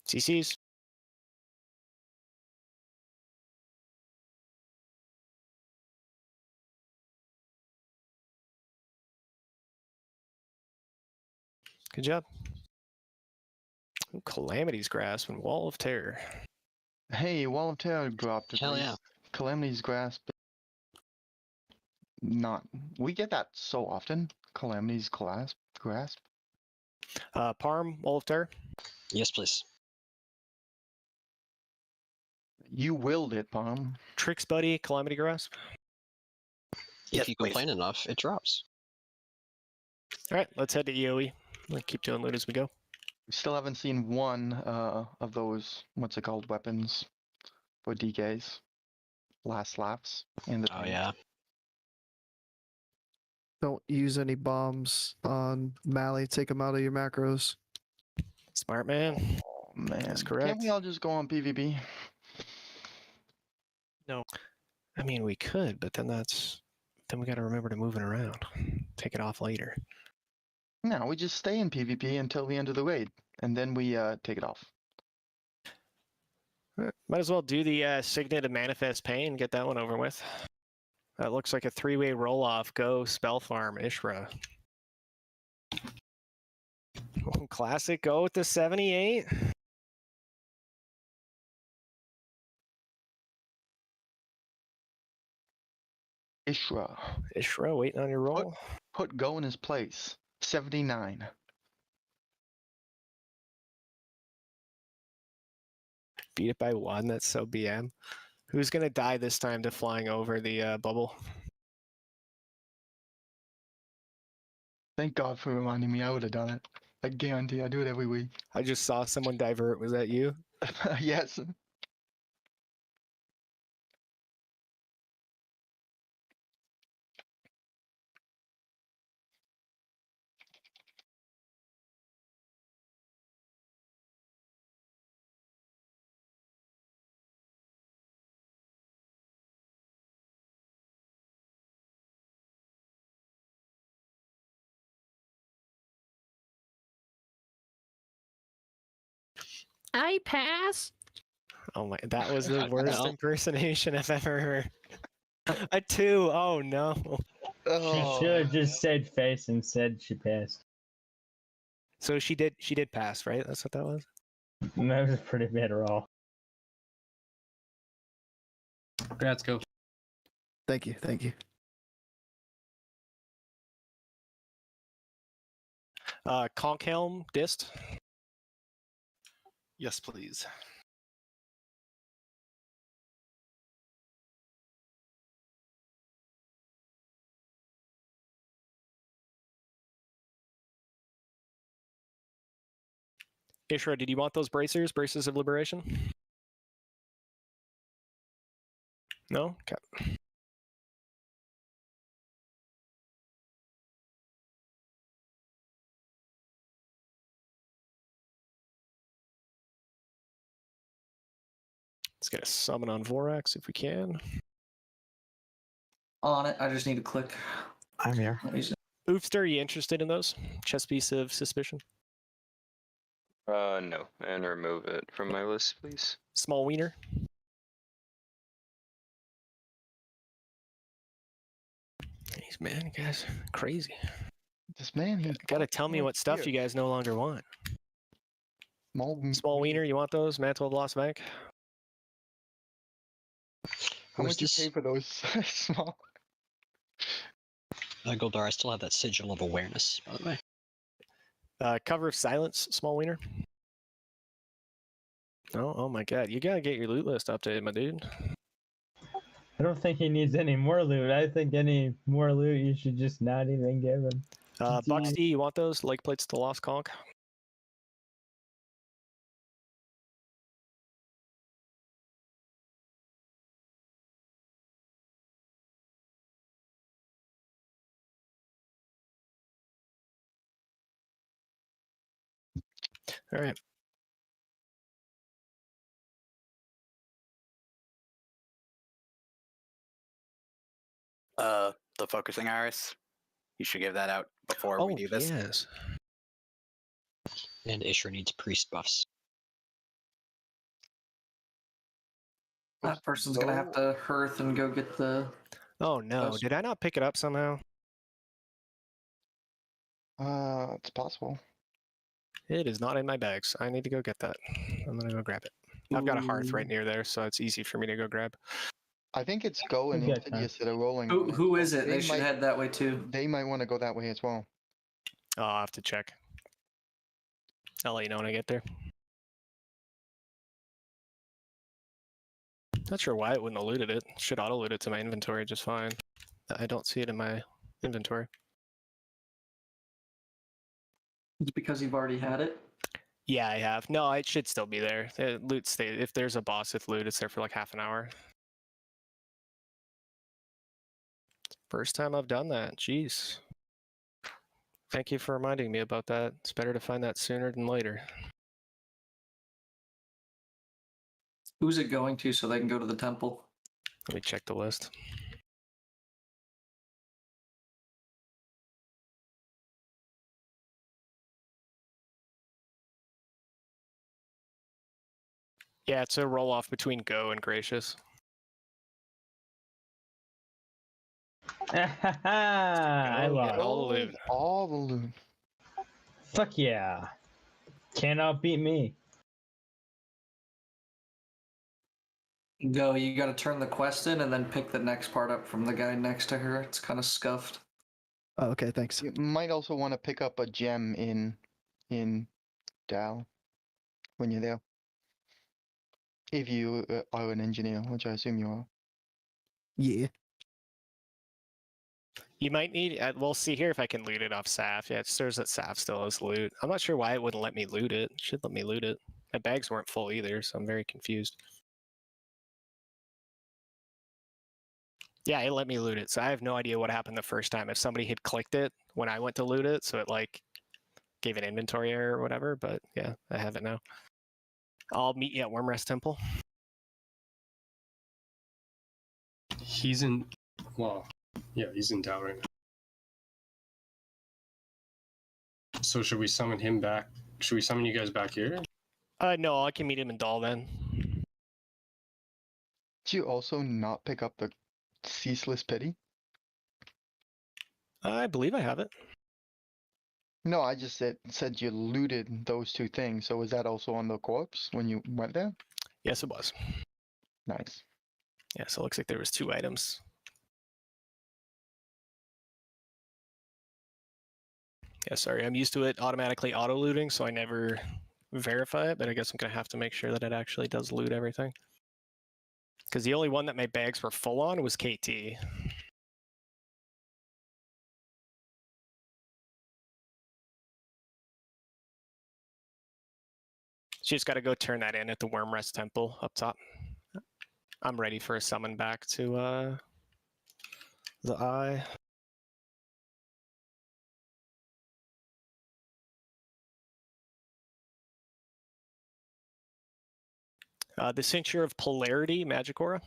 CCs. Good job. Ooh, Calamity's Grasp and Wall of Terror. Hey, Wall of Terror dropped. Hell yeah. Calamity's Grasp. Not. We get that so often. Calamity's Grasp. Parm, Wall of Terror. Yes, please. You willed it, Palm. Tricks Buddy, Calamity Grasp. If you complain enough, it drops. All right, let's head to EOE. We'll keep doing loot as we go. We still haven't seen one of those, what's it called, weapons for DKs. Last laps in the Oh, tank. yeah. Don't use any bombs on Mally. Take them out of your macros. Smart man. Oh, man. That's correct. Can't we all just go on PvP? No. I mean, we could, but then we got to remember to move it around. Take it off later. No, we just stay in PvP until the end of the raid, and then we take it off. Might as well do the Signet of Manifest Pain and get that one over with. That looks like a 3-way roll-off. Go, Spell Farm, Ishra. Classic, go with the 78. Ishra. Ishra, waiting on your roll. Put go in his place. 79. Beat it by 1, that's so BM. Who's going to die this time to flying over the bubble? Thank God for reminding me. I would have done it. I guarantee I do it every week. I just saw someone divert. Was that you? Yes. I pass. Oh my, that was the worst No. impersonation I've ever heard. A 2. Oh no. She should have just said face and said she passed. So she did pass, right? That's what that was. That was a pretty bad roll. Congrats, go. Thank you. Thank you. Conch dist. Yes, please. Ishra, did you want those bracers? Braces of liberation? No? Okay. Let's get a summon on Vorax if we can. On it. I just need to click. I'm here. Oofster, are you interested in those? Chess piece of suspicion. No, and remove it from my list, please. Small wiener. Jeez, man, you guys are crazy. This man, he gotta tell me what stuff you guys no longer want. Small wiener, you want those? Mantle of Lost Bank? How much you pay for those small? Goldar, I still have that sigil of awareness, by the way. Cover of Silence, small wiener. Oh my god, you gotta get your loot list updated, my dude. I don't think he needs any more loot. I think any more loot you should just not even give him. Buxty, you want those? Leg plates to Lost Conch? All right. The focusing iris. You should give that out before we do this. Yes. And Ishra needs priest buffs. That person's gonna have to hearth and go get the. Oh no, did I not pick it up somehow? It's possible. It is not in my bags. I need to go get that. I'm gonna go grab it. I've got a hearth right near there, so it's easy for me to go grab. I think it's Go and Okay, Insidious that are rolling. Who is it? They should might- head that way too. They might want to go that way as well. Oh, I'll have to check. I'll let you know when I get there. Not sure why it wouldn't have looted it. Should auto loot it to my inventory just fine. I don't see it in my inventory. It's because you've already had it. Yeah, I have. No, it should still be there. Loot stay. If there's a boss with loot, it's there for like half an hour. First time I've done that. Jeez. Thank you for reminding me about that. It's better to find that sooner than later. Who's it going to so they can go to the temple? Let me check the list. Yeah, it's a roll off between Go and Gracious. I Go get lost. all the loot. All the loot. Fuck yeah. Can't outbeat me. Go, you gotta turn the quest in and then pick the next part up from the guy next to her. It's kind of scuffed. Oh, okay, thanks. You might also want to pick up a gem in Dal when you're there. If you are an engineer, which I assume you are. Yeah. You might need. We'll see here if I can loot it off Saf. Yeah, it says that Saf still has loot. I'm not sure why it wouldn't let me loot it. It should let me loot it. My bags weren't full either, so I'm very confused. Yeah, it let me loot it. So I have no idea what happened the first time. If somebody had clicked it when I went to loot it, so it like gave an inventory error or whatever. But yeah, I have it now. I'll meet you at Wormrest Temple. He's in. Well, yeah, he's in Dow right now. So should we summon him back? Should we summon you guys back here? No, I can meet him in Dahl then. Did you also not pick up the Ceaseless Pity? I believe I have it. No, I just said you looted those two things. So was that also on the corpse when you went there? Yes, it was. Nice. Yeah, so it looks like there was 2 items. Yeah, sorry, I'm used to it automatically auto-looting, so I never verify it, but I guess I'm gonna have to make sure that it actually does loot everything. Because the only one that my bags were full on was KT. So you just got to go turn that in at the Wormrest Temple up top. I'm ready for a summon back to the eye. The Cincture of Polarity, Magic Aura.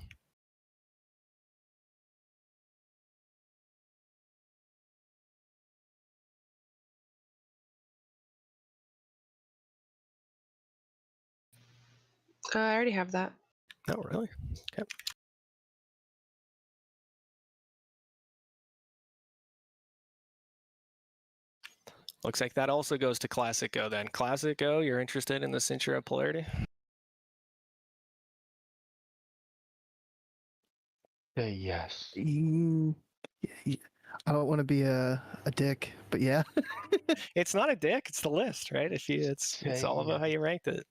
I already have that. Oh, really? Okay. Looks like that also goes to Classic Go then. Classic Go, you're interested in the Cincture of Polarity? Say yes. I don't want to be a dick, but yeah. It's not a dick, it's the list, right? It's all about how you ranked it.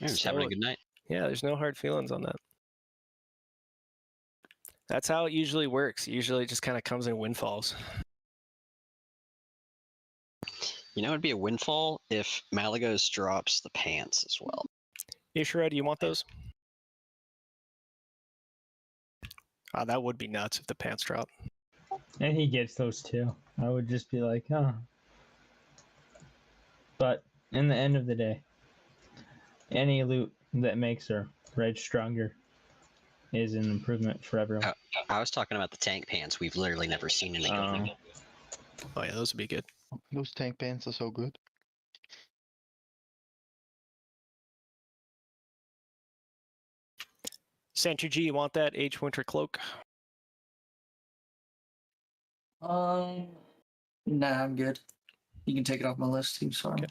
You're just having a good night. Yeah, there's no hard feelings on that. That's how it usually works. Usually it just kind of comes in windfalls. You know, it'd be a windfall if Malagos drops the pants as well. Ishura, do you want those? That would be nuts if the pants drop. And he gets those too. I would just be like, huh. But in the end of the day, any loot that makes her reg stronger is an improvement for everyone. I was talking about the tank pants. We've literally never seen any of them. Oh yeah, those would be good. Those tank pants are so good. Sentry G, you want that Age Winter Cloak? Nah, I'm good. You can take it off my list. Team sorry. Okay.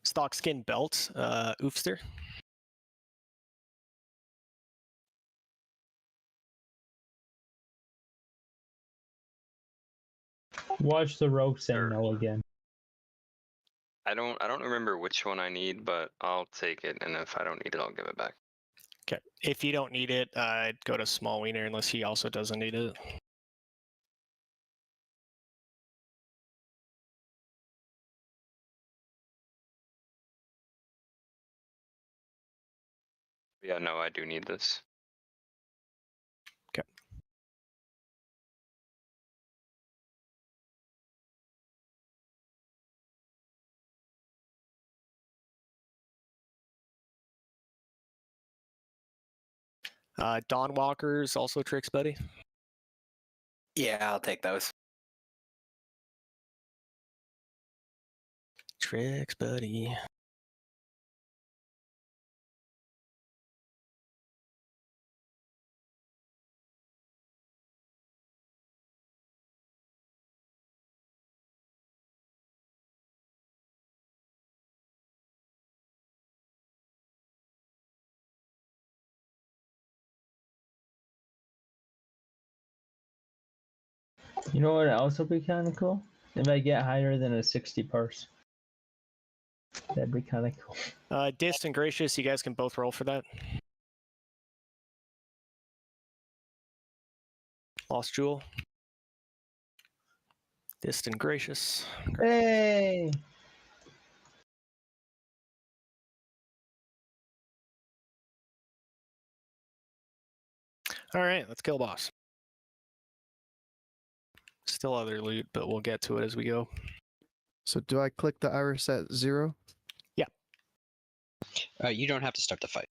Stock Skin Belt, Oofster. Watch the rope say no again. I don't remember which one I need, but I'll take it, and if I don't need it, I'll give it back. Okay. If you don't need it, go to Small Wiener unless he also doesn't need it. Yeah, no, I do need this. Okay. Dawn Walker's also Tricks Buddy. Yeah, I'll take those. Tricks Buddy. You know what else would be kind of cool? If I get higher than a 60 parse. That'd be kind of cool. Dist and Gracious, you guys can both roll for that. Lost Jewel. Dist and Gracious. Hey! All right, let's kill boss. Still other loot, but we'll get to it as we go. So do I click the iris at 0? You don't have to start the fight.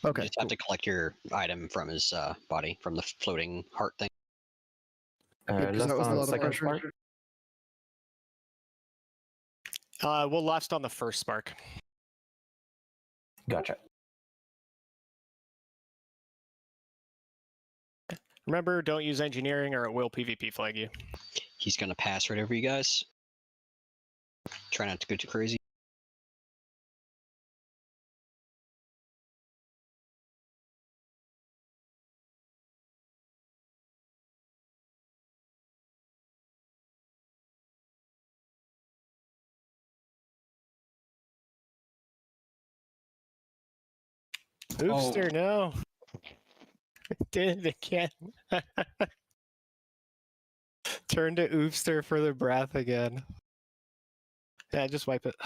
Okay. You just have to collect your item from his body, from the floating heart thing. Yeah, 'cause that was a lot of pressure. We'll last on the first spark. Gotcha. Remember, don't use engineering or it will PvP flag you. He's gonna pass right over you guys. Try not to go too crazy. Oofster, no. Did it again. Turn to Oofster for the breath again. Yeah, just wipe it.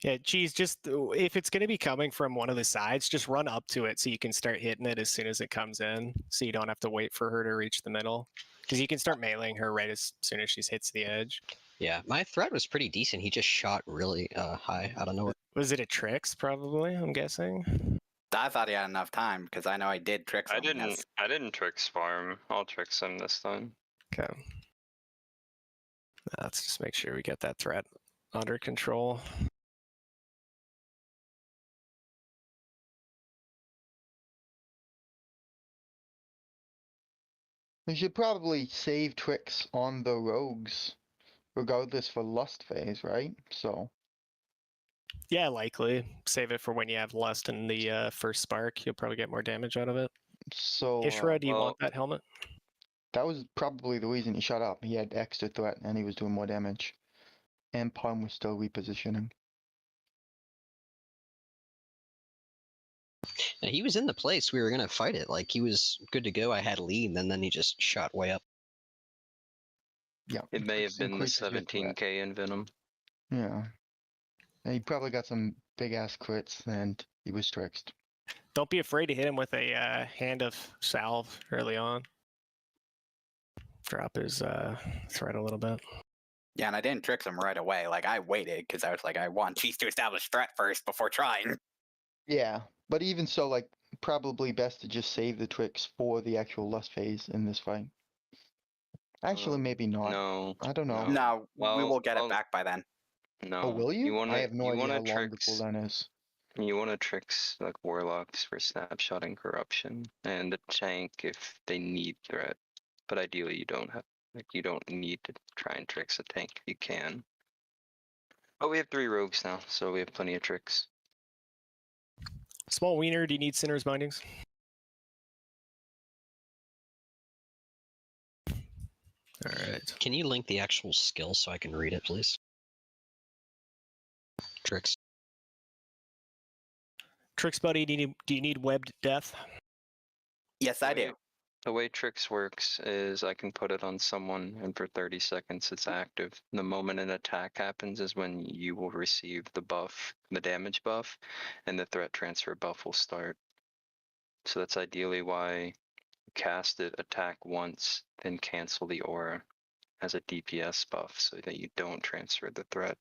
Yeah, geez, just if it's going to be coming from one of the sides, just run up to it so you can start hitting it as soon as it comes in, so you don't have to wait for her to reach the middle. Because you can start meleeing her right as soon as she hits the edge. Yeah, my threat was pretty decent. He just shot really high out of nowhere. Was it a Trix, probably, I'm guessing? I thought he had enough time because I know I did tricks him. I didn't tricks farm. I'll tricks him this time. Okay. Let's just make sure we get that threat under control. You should probably save tricks on the rogues, regardless for lust phase, right? So. Yeah, likely. Save it for when you have lust in the first spark. You'll probably get more damage out of it. So. Ishra, do you want that helmet? That was probably the reason he shut up. He had extra threat and he was doing more damage. And Palm was still repositioning. And he was in the place we were gonna fight it. Like he was good to go. I had a lead, and then he just shot way up. Yeah. It may have been the 17k in Venom. Yeah. And he probably got some big ass crits and he was tricked. Don't be afraid to hit him with a hand of salve early on. Drop his threat a little bit. Yeah, and I didn't tricks him right away. Like, I waited because I was like, I want Cheese to establish threat first before trying. Yeah, but even so, like, probably best to just save the tricks for the actual lust phase in this fight. Actually, maybe not. No. I don't know. No, we will get it back by then. No. Oh, will you? wanna, I have no you idea wanna how long the tricks, cooldown is. You want to tricks like warlocks for snapshot and corruption, and a tank if they need threat. But ideally, you don't have you don't need to try and tricks a tank if you can. But we have 3 rogues now, so we have plenty of tricks. Small wiener, do you need Sinner's Bindings? Alright. Can you link the actual skill so I can read it, please? Tricks. Tricks, buddy, do you need webbed death? Yes, I do. The way tricks works is I can put it on someone, and for 30 seconds it's active. The moment an attack happens is when you will receive the buff, the damage buff, and the threat transfer buff will start. So that's ideally why you cast it, attack once, then cancel the aura as a DPS buff so that you don't transfer the threat.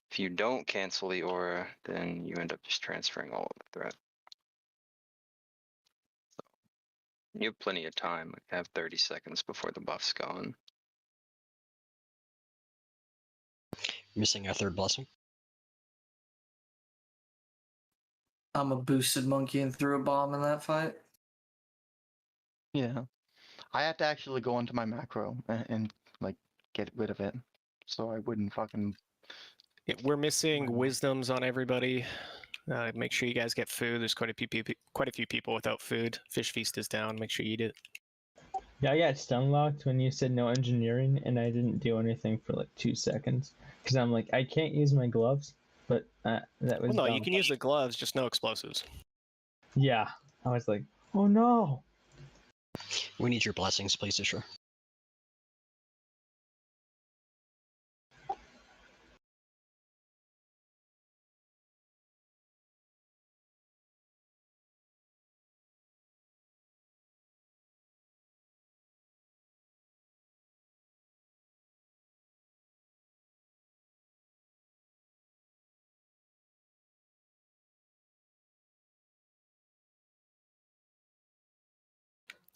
If you don't cancel the aura, then you end up just transferring all of the threat. You have plenty of time, like have 30 seconds before the buff's gone. Missing our third blessing. I'm a boosted monkey and threw a bomb in that fight. Yeah. I had to actually go into my macro and like get rid of it. So I wouldn't fucking. Yeah, we're missing wisdoms on everybody. Make sure you guys get food. There's quite a few people without food. Fish feast is down. Make sure you eat it. Yeah, I got stun locked when you said no engineering, and I didn't do anything for like 2 seconds because I'm like, I can't use my gloves, but that was. Well, no, dumb. you can use the gloves, just no explosives. Yeah, I was like, oh no. We need your blessings, please, Ishra.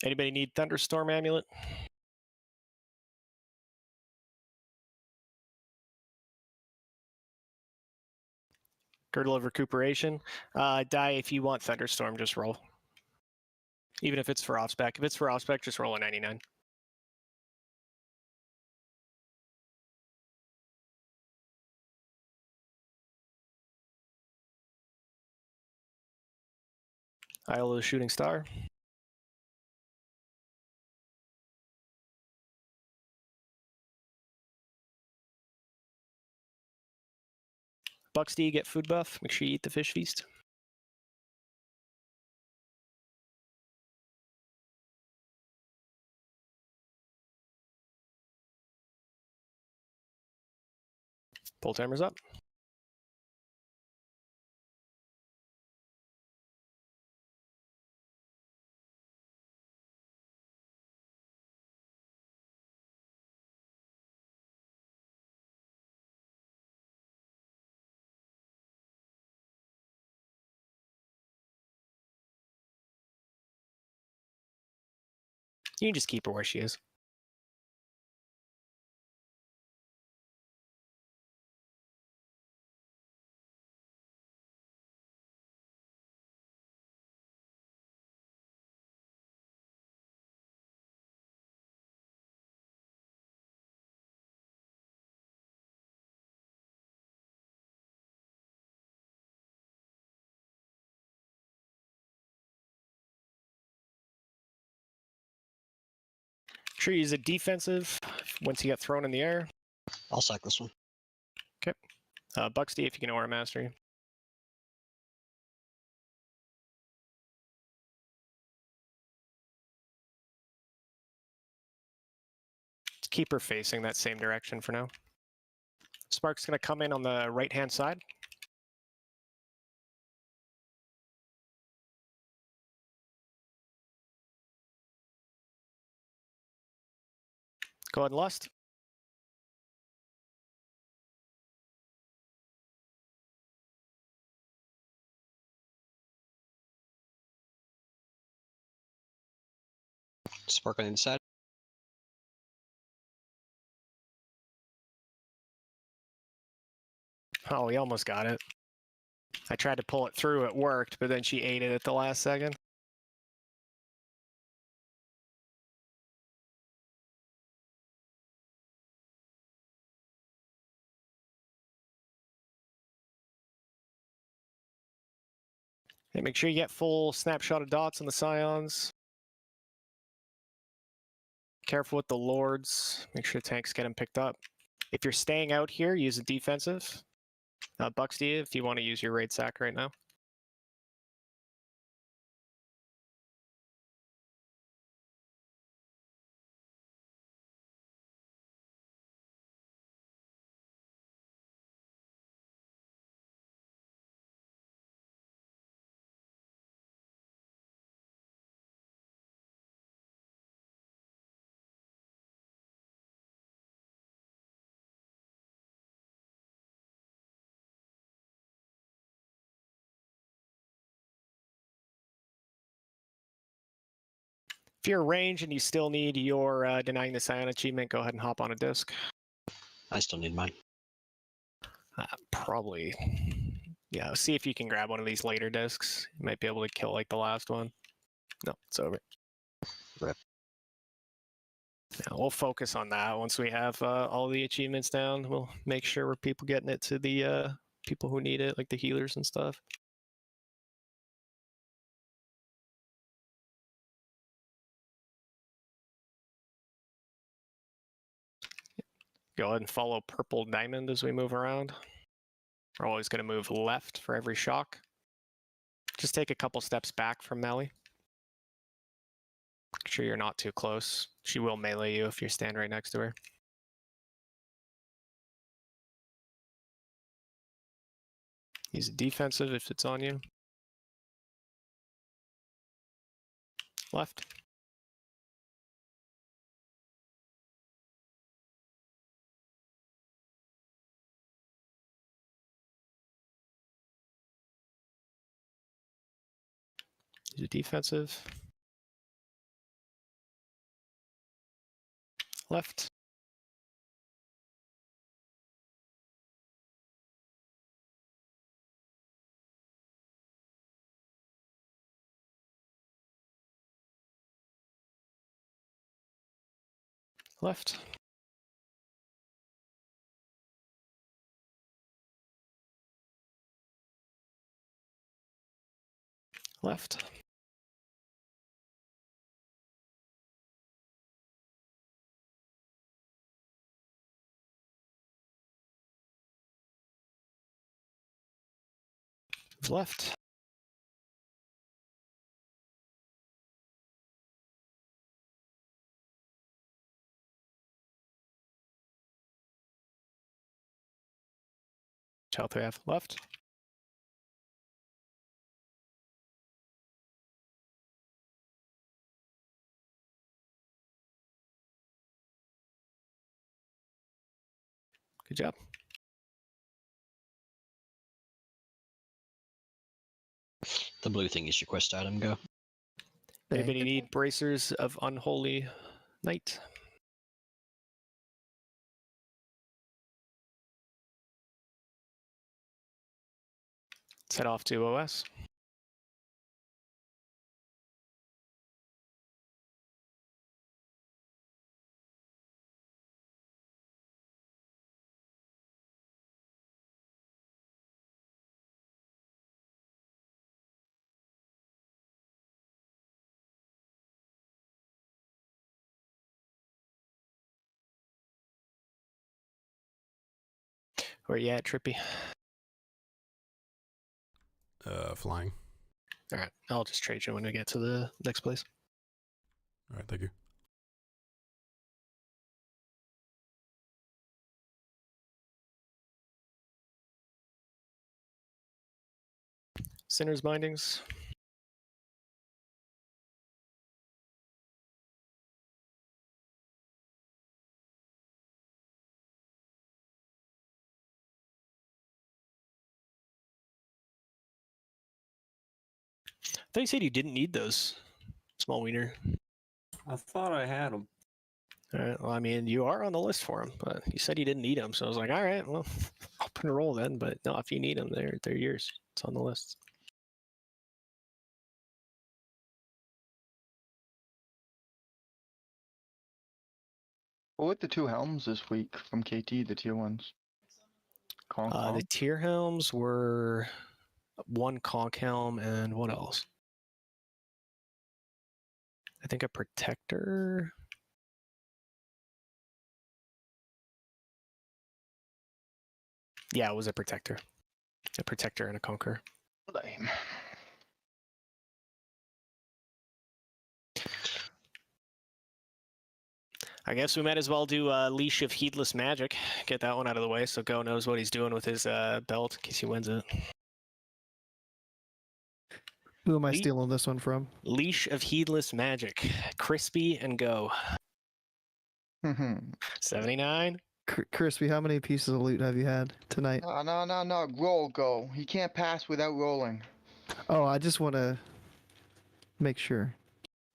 Anybody need Thunderstorm Amulet? Girdle of Recuperation. Die if you want Thunderstorm, just roll. Even if it's for off spec. If it's for off spec, just roll a 99. Isle of the Shooting Star. Buxty, get food buff. Make sure you eat the fish feast. Pull timers up. You can just keep her where she is. Sure, use a defensive once you get thrown in the air. I'll sack this one. Okay. Buxty, if you can aura mastery. Just keep her facing that same direction for now. Spark's going to come in on the right-hand side. Go ahead and lust. Spark on the inside. Oh, we almost got it. I tried to pull it through, it worked, but then she ate it at the last second. Hey, make sure you get full snapshot of dots on the scions. Careful with the lords. Make sure tanks get them picked up. If you're staying out here, use a defensive. Buxty, if you want to use your raid sack right now. If you're range and you still need your denying the Scion achievement, go ahead and hop on a disc. I still need mine. Probably. Yeah, see if you can grab one of these later discs. You might be able to kill like the last one. No, it's over. Rip. Yeah, we'll focus on that once we have all the achievements down. We'll make sure we're people getting it to the people who need it, like the healers and stuff. Go ahead and follow purple diamond as we move around. We're always going to move left for every shock. Just take a couple steps back from Melly. Make sure you're not too close. She will melee you if you stand right next to her. Use a defensive if it's on you. Left. Use a defensive. Left. Left. Left. Left. Child 3F. Left. Good job. The blue thing is your quest item. Go. Anybody need bracers of unholy night? Let's head off to OS. Where you at, Trippy? Flying. All right, I'll just trade you when we get to the next place. All right, thank you. Sinner's Bindings. I thought you said you didn't need those, small wiener. I thought I had them. All right, well, I mean, you are on the list for them, but you said you didn't need them, so I was like, all right, well, I'll put a roll then. But no, if you need them, they're yours. It's on the list. What were the 2 helms this week from KT, the tier 1s? The tier helms were 1 conch helm and what else? I think a protector. Yeah, it was a protector. A protector and a conqueror. Lame. I guess we might as well do Leash of Heedless Magic. Get that one out of the way so Go knows what he's doing with his belt in case he wins it. Who am I stealing this one from? Leash of Heedless Magic. Crispy and Go. 79. Crispy, how many pieces of loot have you had tonight? No. Roll, Go. He can't pass without rolling. Oh, I just want to make sure.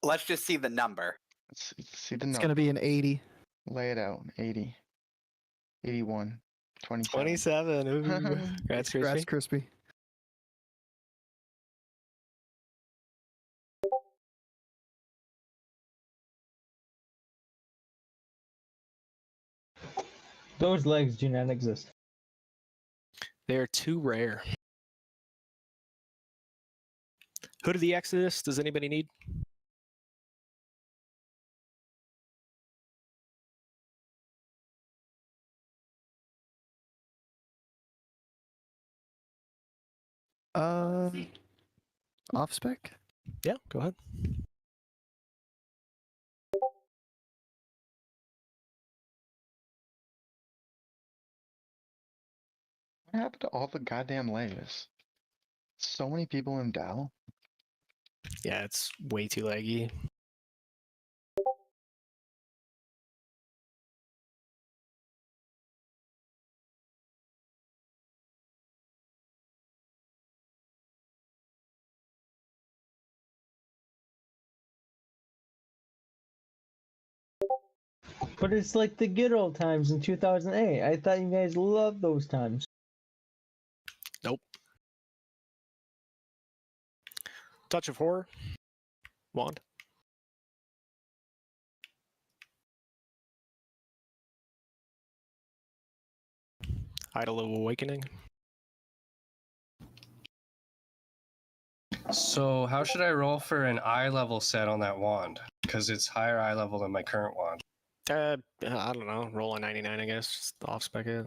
Let's just see the number. Let's see the It's number. going to be an 80. Lay it out. 80. 81. 27. 27. Ooh. Congrats, Crispy. Congrats, Crispy. Those legs do not exist. They're too rare. Hood of the Exodus, does anybody need? Off spec? Yeah, go ahead. What happened to all the goddamn layers? So many people in Dow. Yeah, it's way too laggy. But it's like the good old times in 2008. I thought you guys loved those times. Nope. Touch of Horror. Wand. Idol of Awakening. So how should I roll for an eye level set on that wand? Because it's higher eye level than my current wand. I don't know. Roll a 99, I guess. Just off spec it.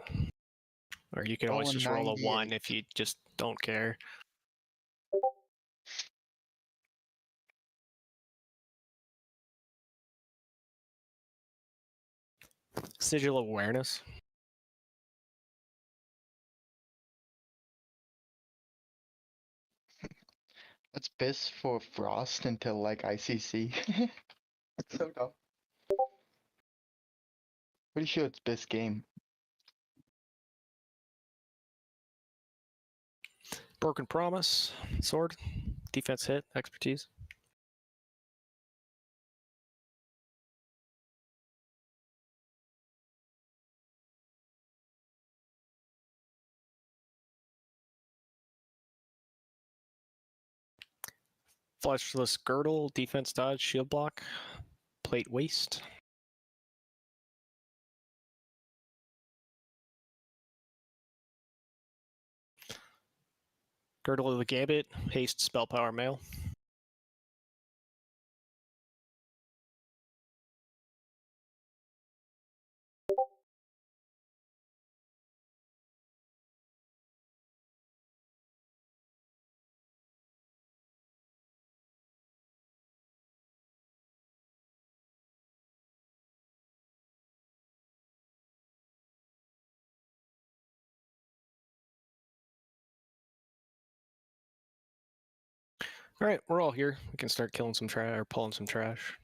Or you can Roll always a just roll a 1 98. if you just don't care. Sigil of Awareness. That's best for Frost until like ICC. It's so dumb. Pretty sure it's best game. Broken Promise. Sword. Defense hit. Expertise. Fleshless Girdle. Defense dodge. Shield block. Plate waste. Girdle of the Gambit. Haste spell power mail. All right, we're all here. We can start killing some trash or pulling some trash.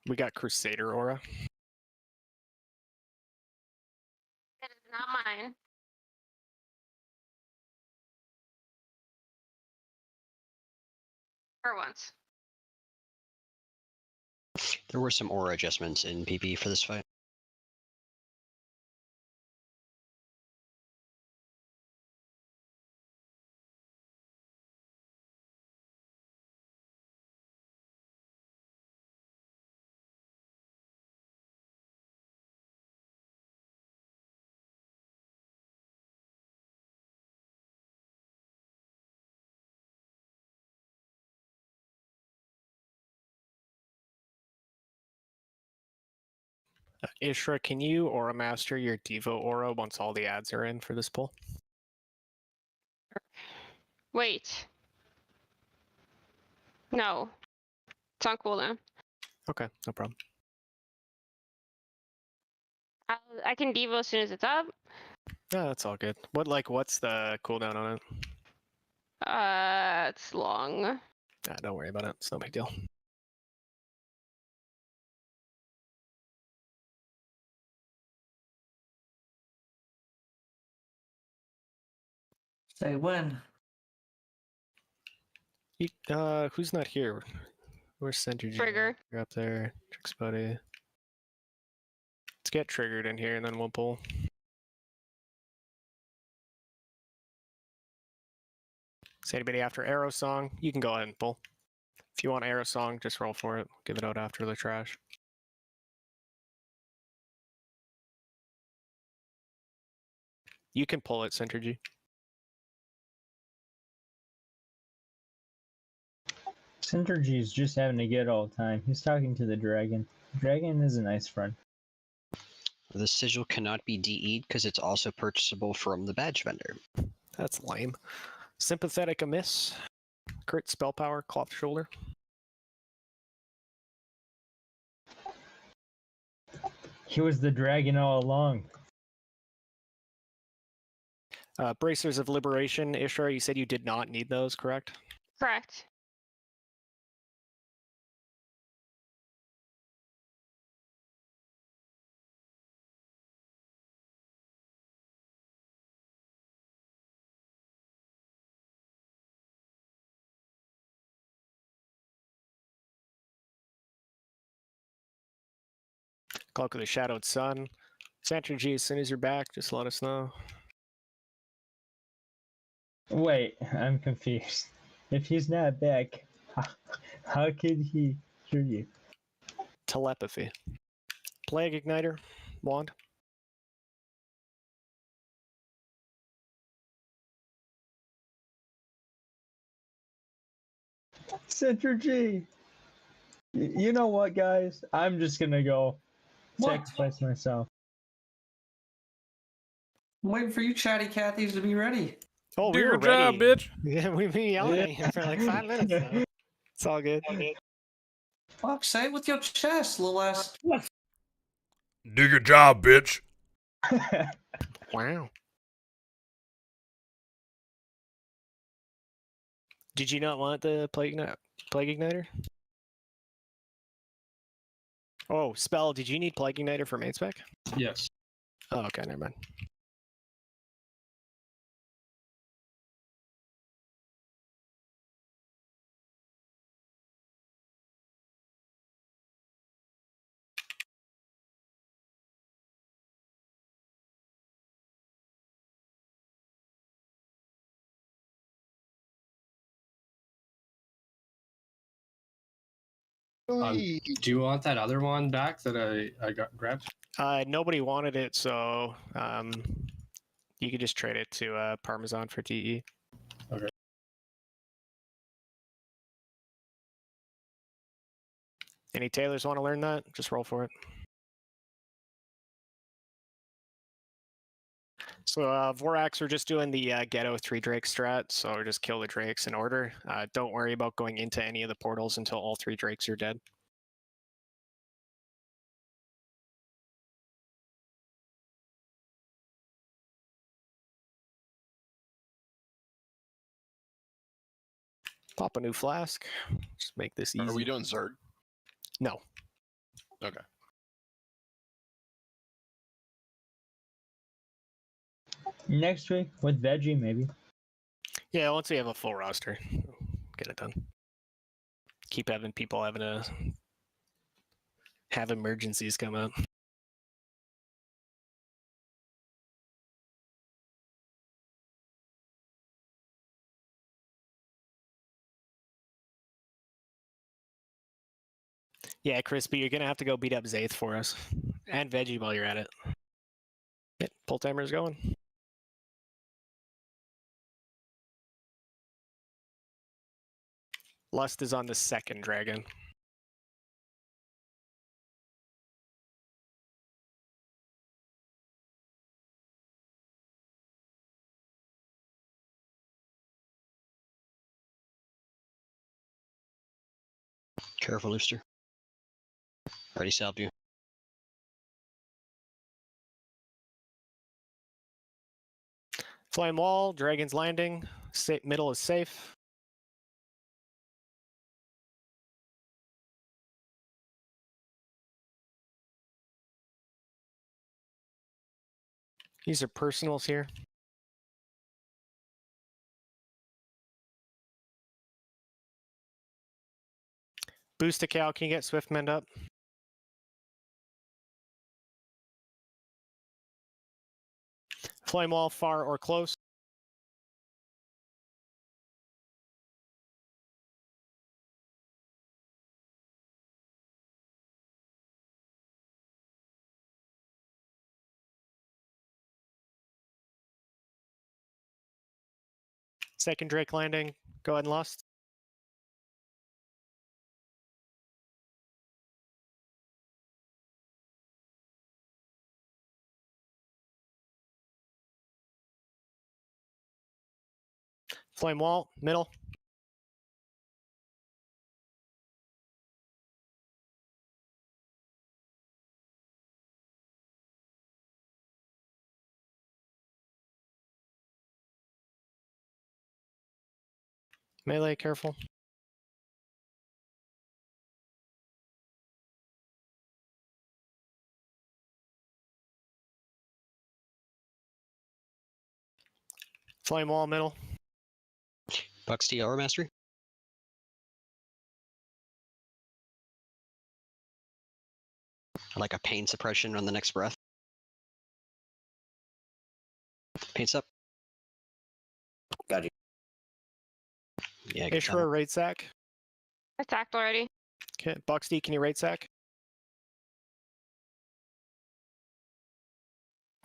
We got Crusader Aura. It is not mine. For once. There were some aura adjustments in PP for this fight. Ishra, can you Aura Master your Devo Aura once all the ads are in for this pull? Wait. No. It's on cooldown. Okay, no problem. I can Devo as soon as it's up. Yeah, that's all good. What's the cooldown on it? It's long. Don't worry about it. It's no big deal. Say when. Who's not here? Where's Century? Trigger. You're up there. Tricks buddy. Let's get triggered in here and then we'll pull. Is anybody after Arrow Song? You can go ahead and pull. If you want Arrow Song, just roll for it. Give it out after the trash. You can pull it, Centergy. Synergy is just having a good old time. He's talking to the dragon. Dragon is a nice friend. The sigil cannot be DE'd because it's also purchasable from the badge vendor. That's lame. Sympathetic Amiss. Crit spell power, cloth shoulder. He was the dragon all along. Bracers of Liberation, Ishra, you said you did not need those, correct? Correct. Cloak of the Shadowed Sun. Sentry G, as soon as you're back, just let us know. Wait, I'm confused. If he's not back, how could he hear you? Telepathy. Plague Igniter, wand. Center G. You know what, guys? I'm just gonna go sacrifice myself. I'm waiting for you, chatty Cathy's, to be ready. Oh, Do we your were job, ready. bitch. Yeah, we've been yelling at you for like 5 minutes now. It's all good. Fuck, say it with your chest, little ass. Do your job, bitch. Wow. Did you not want the Plague Igniter? Oh, Spell, did you need Plague Igniter for main spec? Yes. Oh, okay, never mind. Do you want that other one back that I got grabbed? Nobody wanted it, so you could just trade it to Parmesan for TE. Okay. Any Taylors want to learn that? Just roll for it. So Vorax, we're just doing the Ghetto 3 Drake strat, so just kill the Drakes in order. Don't worry about going into any of the portals until all 3 Drakes are dead. Pop a new flask. Just make this easy. Are we doing Zerg? No. Okay. Next week with Veggie, maybe. Yeah, once we have a full roster, get it done. Keep having people having to have emergencies come up. Yeah, Crispy, you're gonna have to go beat up Zaith for us. And Veggie while you're at it. Yep, pull timer's going. Lust is on the second dragon. Careful, Rooster. Already salved you. Flame wall, dragon's landing. Middle is safe. These are personals here. Boost a cow, can you get Swift Mend up? Flame wall, far or close. Second Drake landing, go ahead and Lust. Flame wall, middle. Melee, careful. Flame wall middle. Bucks to Yellow Mastery. I like a pain suppression on the next breath. Paint's up. Got you. Yeah, good Ishra, raid sack. Attacked already. Okay, Buxty, can you raid sack?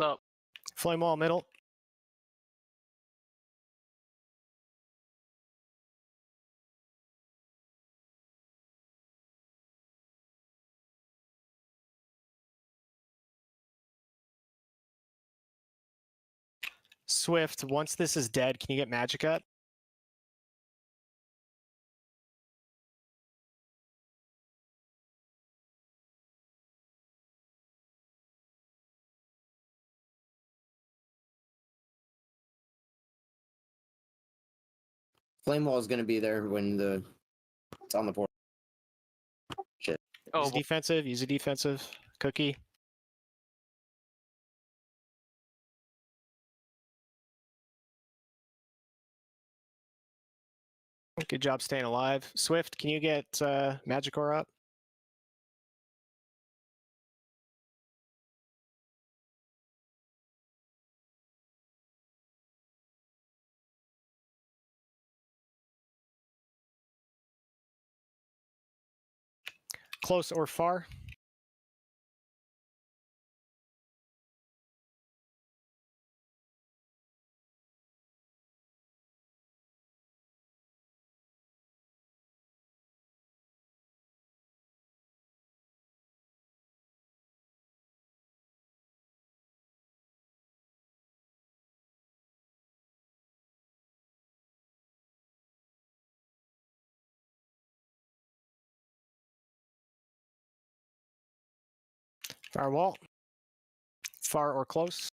Up. Flame wall middle. Swift, once this is dead, can you get magic up? Flame wall is going to be there when it's on the board. Shit. Use a defensive, use a defensive. Cookie. Good job staying alive. Swift, can you get magic ore up? Close or far? Far wall. Far or close?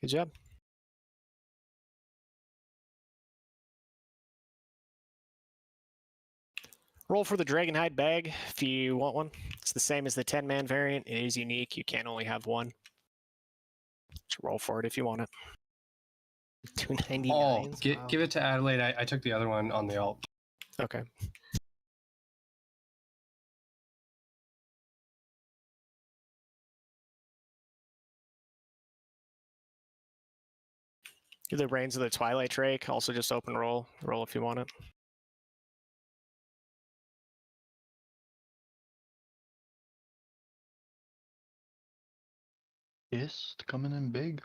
Good job. Roll for the Dragonhide bag if you want one. It's the same as the 10-man variant. It is unique. You can only have one. Just roll for it if you want it. 299. Oh, give it to Adelaide. I took the other one on the alt. Okay. The Reigns of the Twilight Drake. Also just open roll. Roll if you want it. Yes, coming in big.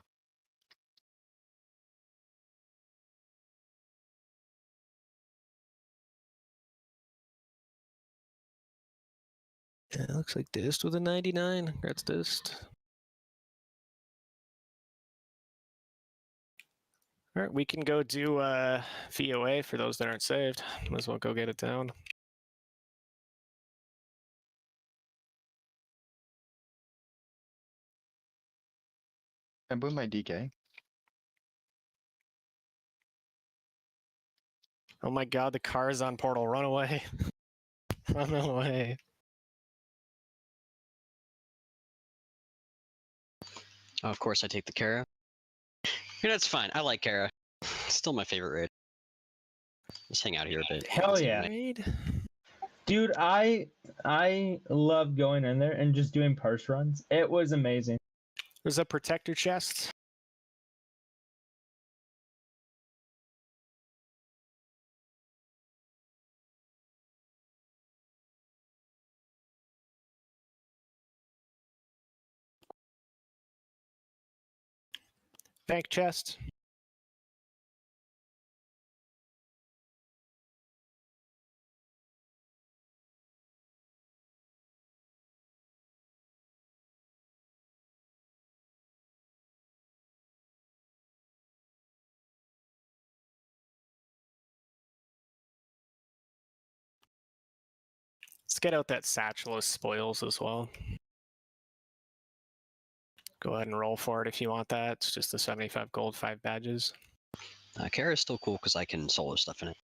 Yeah, it looks like Dist with a 99. Congrats, Dist. All right, we can go do EOE for those that aren't saved. Might as well go get it down. And with my DK. Oh my god, the car is on portal. Run away. Run away. Oh, of course, I take the Kara. You know, it's fine. I like Kara. Still my favorite raid. Just hang out here a bit. Hell yeah. Dude, I love going in there and just doing parse runs. It was amazing. There's a protector chest. Bank chest. Let's get out that satchel of spoils as well. Go ahead and roll for it if you want that. It's just the 75 gold, 5 badges. Kara is still cool because I can solo stuff in it.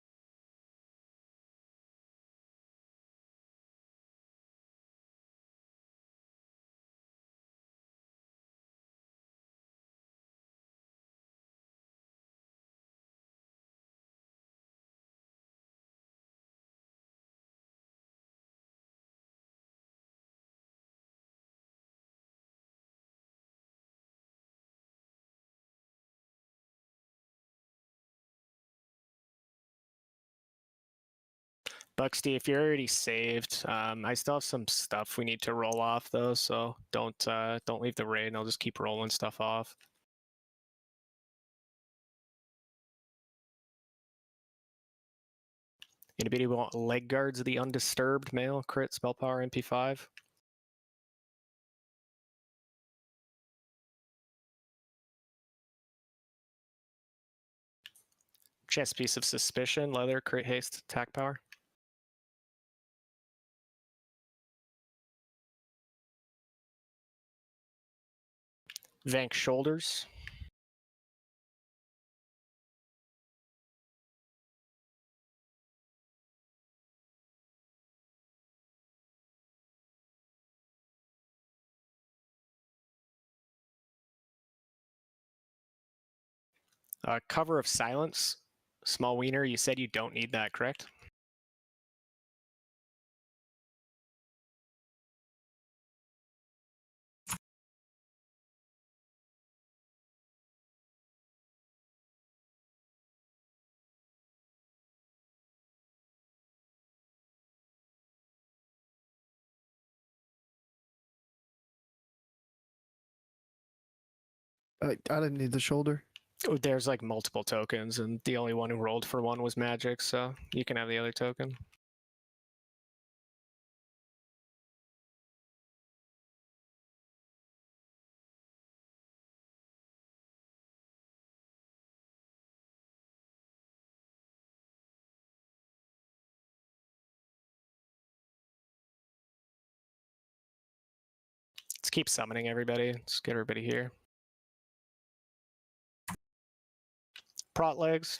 Buxty, if you're already saved, I still have some stuff we need to roll off though, so don't leave the raid. And I'll just keep rolling stuff off. Anybody want leg guards of the undisturbed male crit spell power MP5? Chest piece of suspicion, leather, crit haste, attack power. Vank shoulders. Cover of silence. Small wiener, you said you don't need that, correct? I didn't need the shoulder. Oh, there's like multiple tokens, and the only one who rolled for one was magic, so you can have the other token. Let's keep summoning everybody. Let's get everybody here. Prot legs.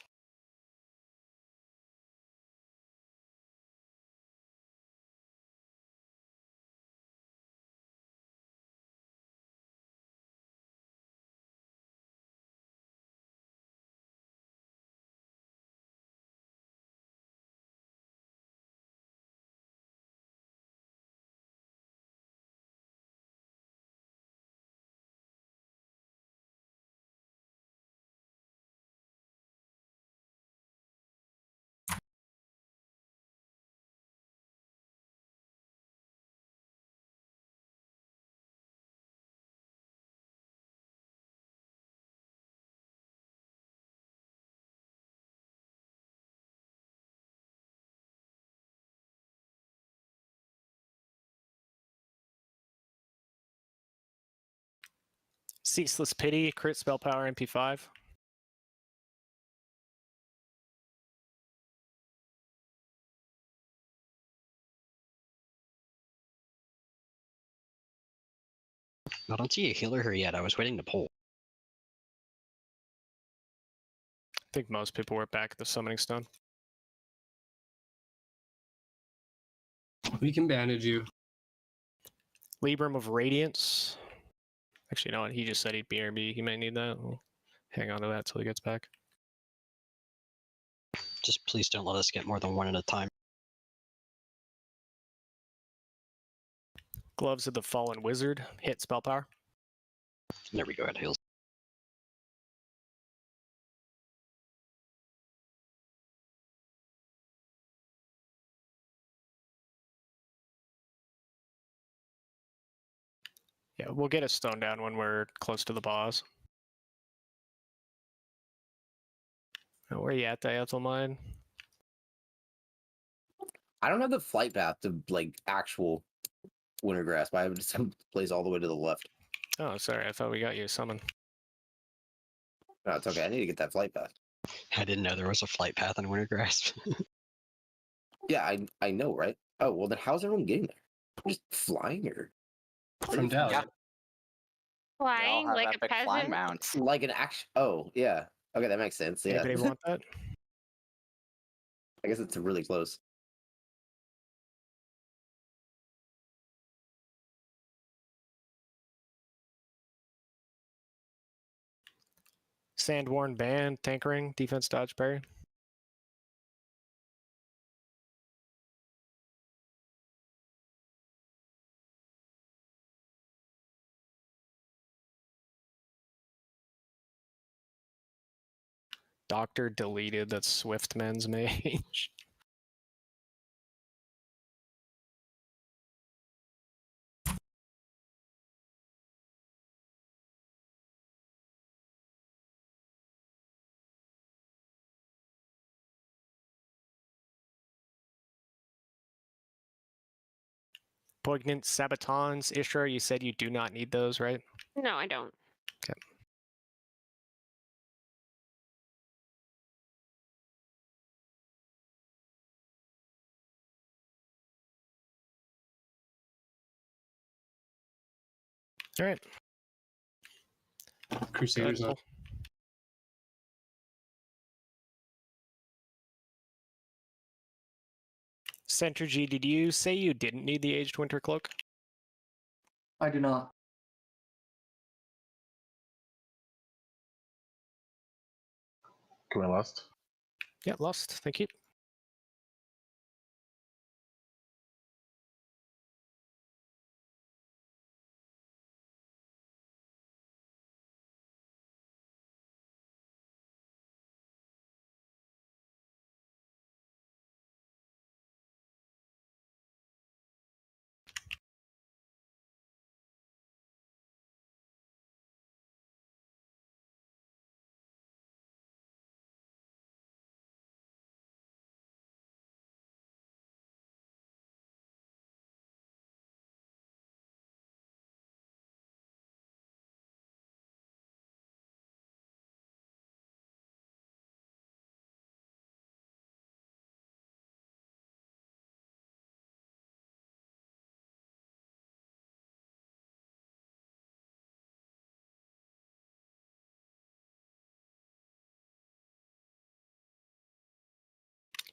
Ceaseless Pity, crit spell power MP5. I don't see a healer here yet. I was waiting to pull. I think most people were back at the summoning stone. We can bandage you. Libram of Radiance. Actually, you know what? He just said he'd BRB. He might need that. We'll hang on to that till he gets back. Just please don't let us get more than one at a time. Gloves of the Fallen Wizard. Hit spell power. There we go, it heals. Yeah, we'll get a stone down when we're close to the boss. Where are you at, Diethal Mine? I don't have the flight path to like actual winter grasp. I have just some place all the way to the left. Oh, sorry. I thought we got you a summon. No, it's okay. I need to get that flight path. I didn't know there was a flight path in Winter Grasp. Yeah, I know, right? Oh well, then how's everyone getting there? Just flying or From Dell. Yeah. Flying have like a epic flying peasant. mounts. like an action? Oh yeah. Okay, that makes sense. Yeah. Anybody want that? I guess it's really close. Sand-worn band, tankering, defense, dodge, parry. Doctor deleted. That's Swiftman's mage. Poignant Sabatons, Ishra, you said you do not need those, right? No, I don't. Okay. All right. Crusaders on. Center G, did you say you didn't need the Aged Winter Cloak? I do not. Can I lust? Yeah, lost. Thank you.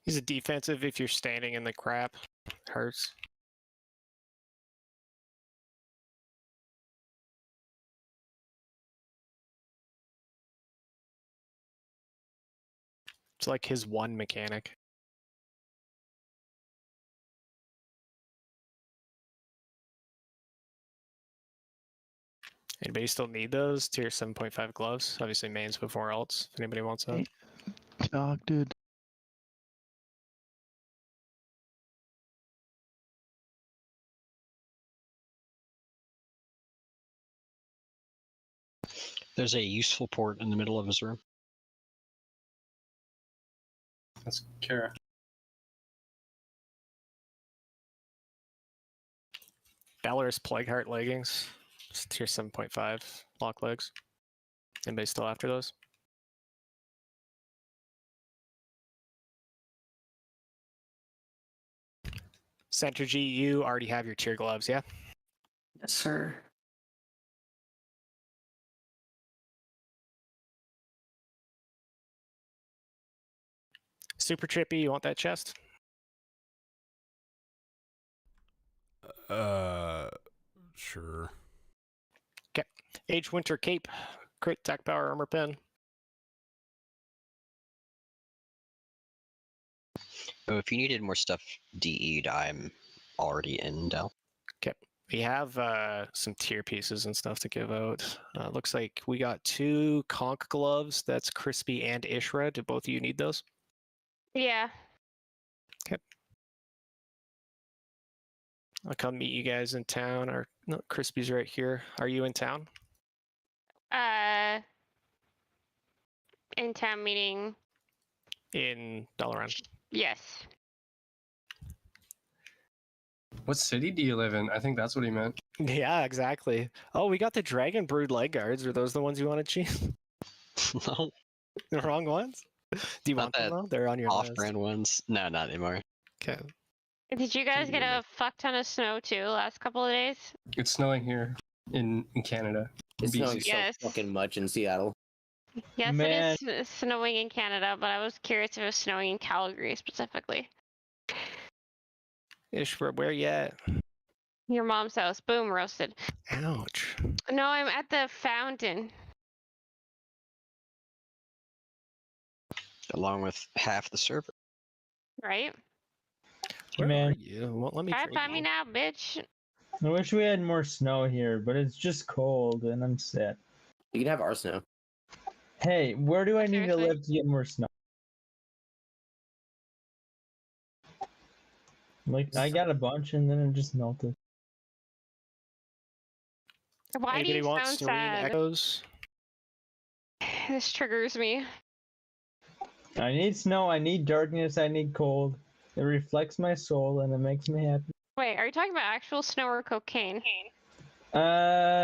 He's a defensive if you're standing in the crap. Hurts. It's like his one mechanic. Anybody still need those? Tier 7.5 gloves. Obviously mains before alts, if anybody wants that. Dog, dude. There's a useful port in the middle of his room. That's Kara. Valorous Plagueheart leggings. It's tier 7.5 lock legs. Anybody still after those? Center G, you already have your tier gloves, yeah? Yes, sir. Super Trippy, you want that chest? Sure. Okay. Age Winter Cape, crit attack power armor pen. Oh, if you needed more stuff DE'd, I'm already in Dell. Okay. We have some tier pieces and stuff to give out. Looks like we got 2 conch gloves. That's Crispy and Ishra. Do both of you need those? Yeah. Okay. I'll come meet you guys in town. Or no, Crispy's right here. Are you in town? In town meeting. In Dalaran. Yes. What city do you live in? I think that's what he meant. Yeah, exactly. Oh, we got the Dragon Brood leg guards. Are those the ones you want to choose? No. The wrong ones? Do you want them though? They're on your list. Off-brand ones? No, not anymore. Okay. Did you guys get a fuck ton of snow too last couple of days? It's snowing here in Canada. It's snowing BC. Yes. so fucking much in Seattle. Yes, Man. it is snowing in Canada, but I was curious if it was snowing in Calgary specifically. Ishra, where you at? Your mom's house. Boom, roasted. Ouch. No, I'm at the fountain. Along with half the server. Right? Where Man. are you? Won't let me Try to trade find me you. now, bitch. I wish we had more snow here, but it's just cold and I'm sad. You can have our snow. Hey, where do I need to Seriously? live to get more snow? Like, I got a bunch and then it just melted. Why Anybody do you want sound serene sad? echoes? This triggers me. I need snow, I need darkness, I need cold. It reflects my soul and it makes me happy. Wait, are you talking about actual snow or cocaine?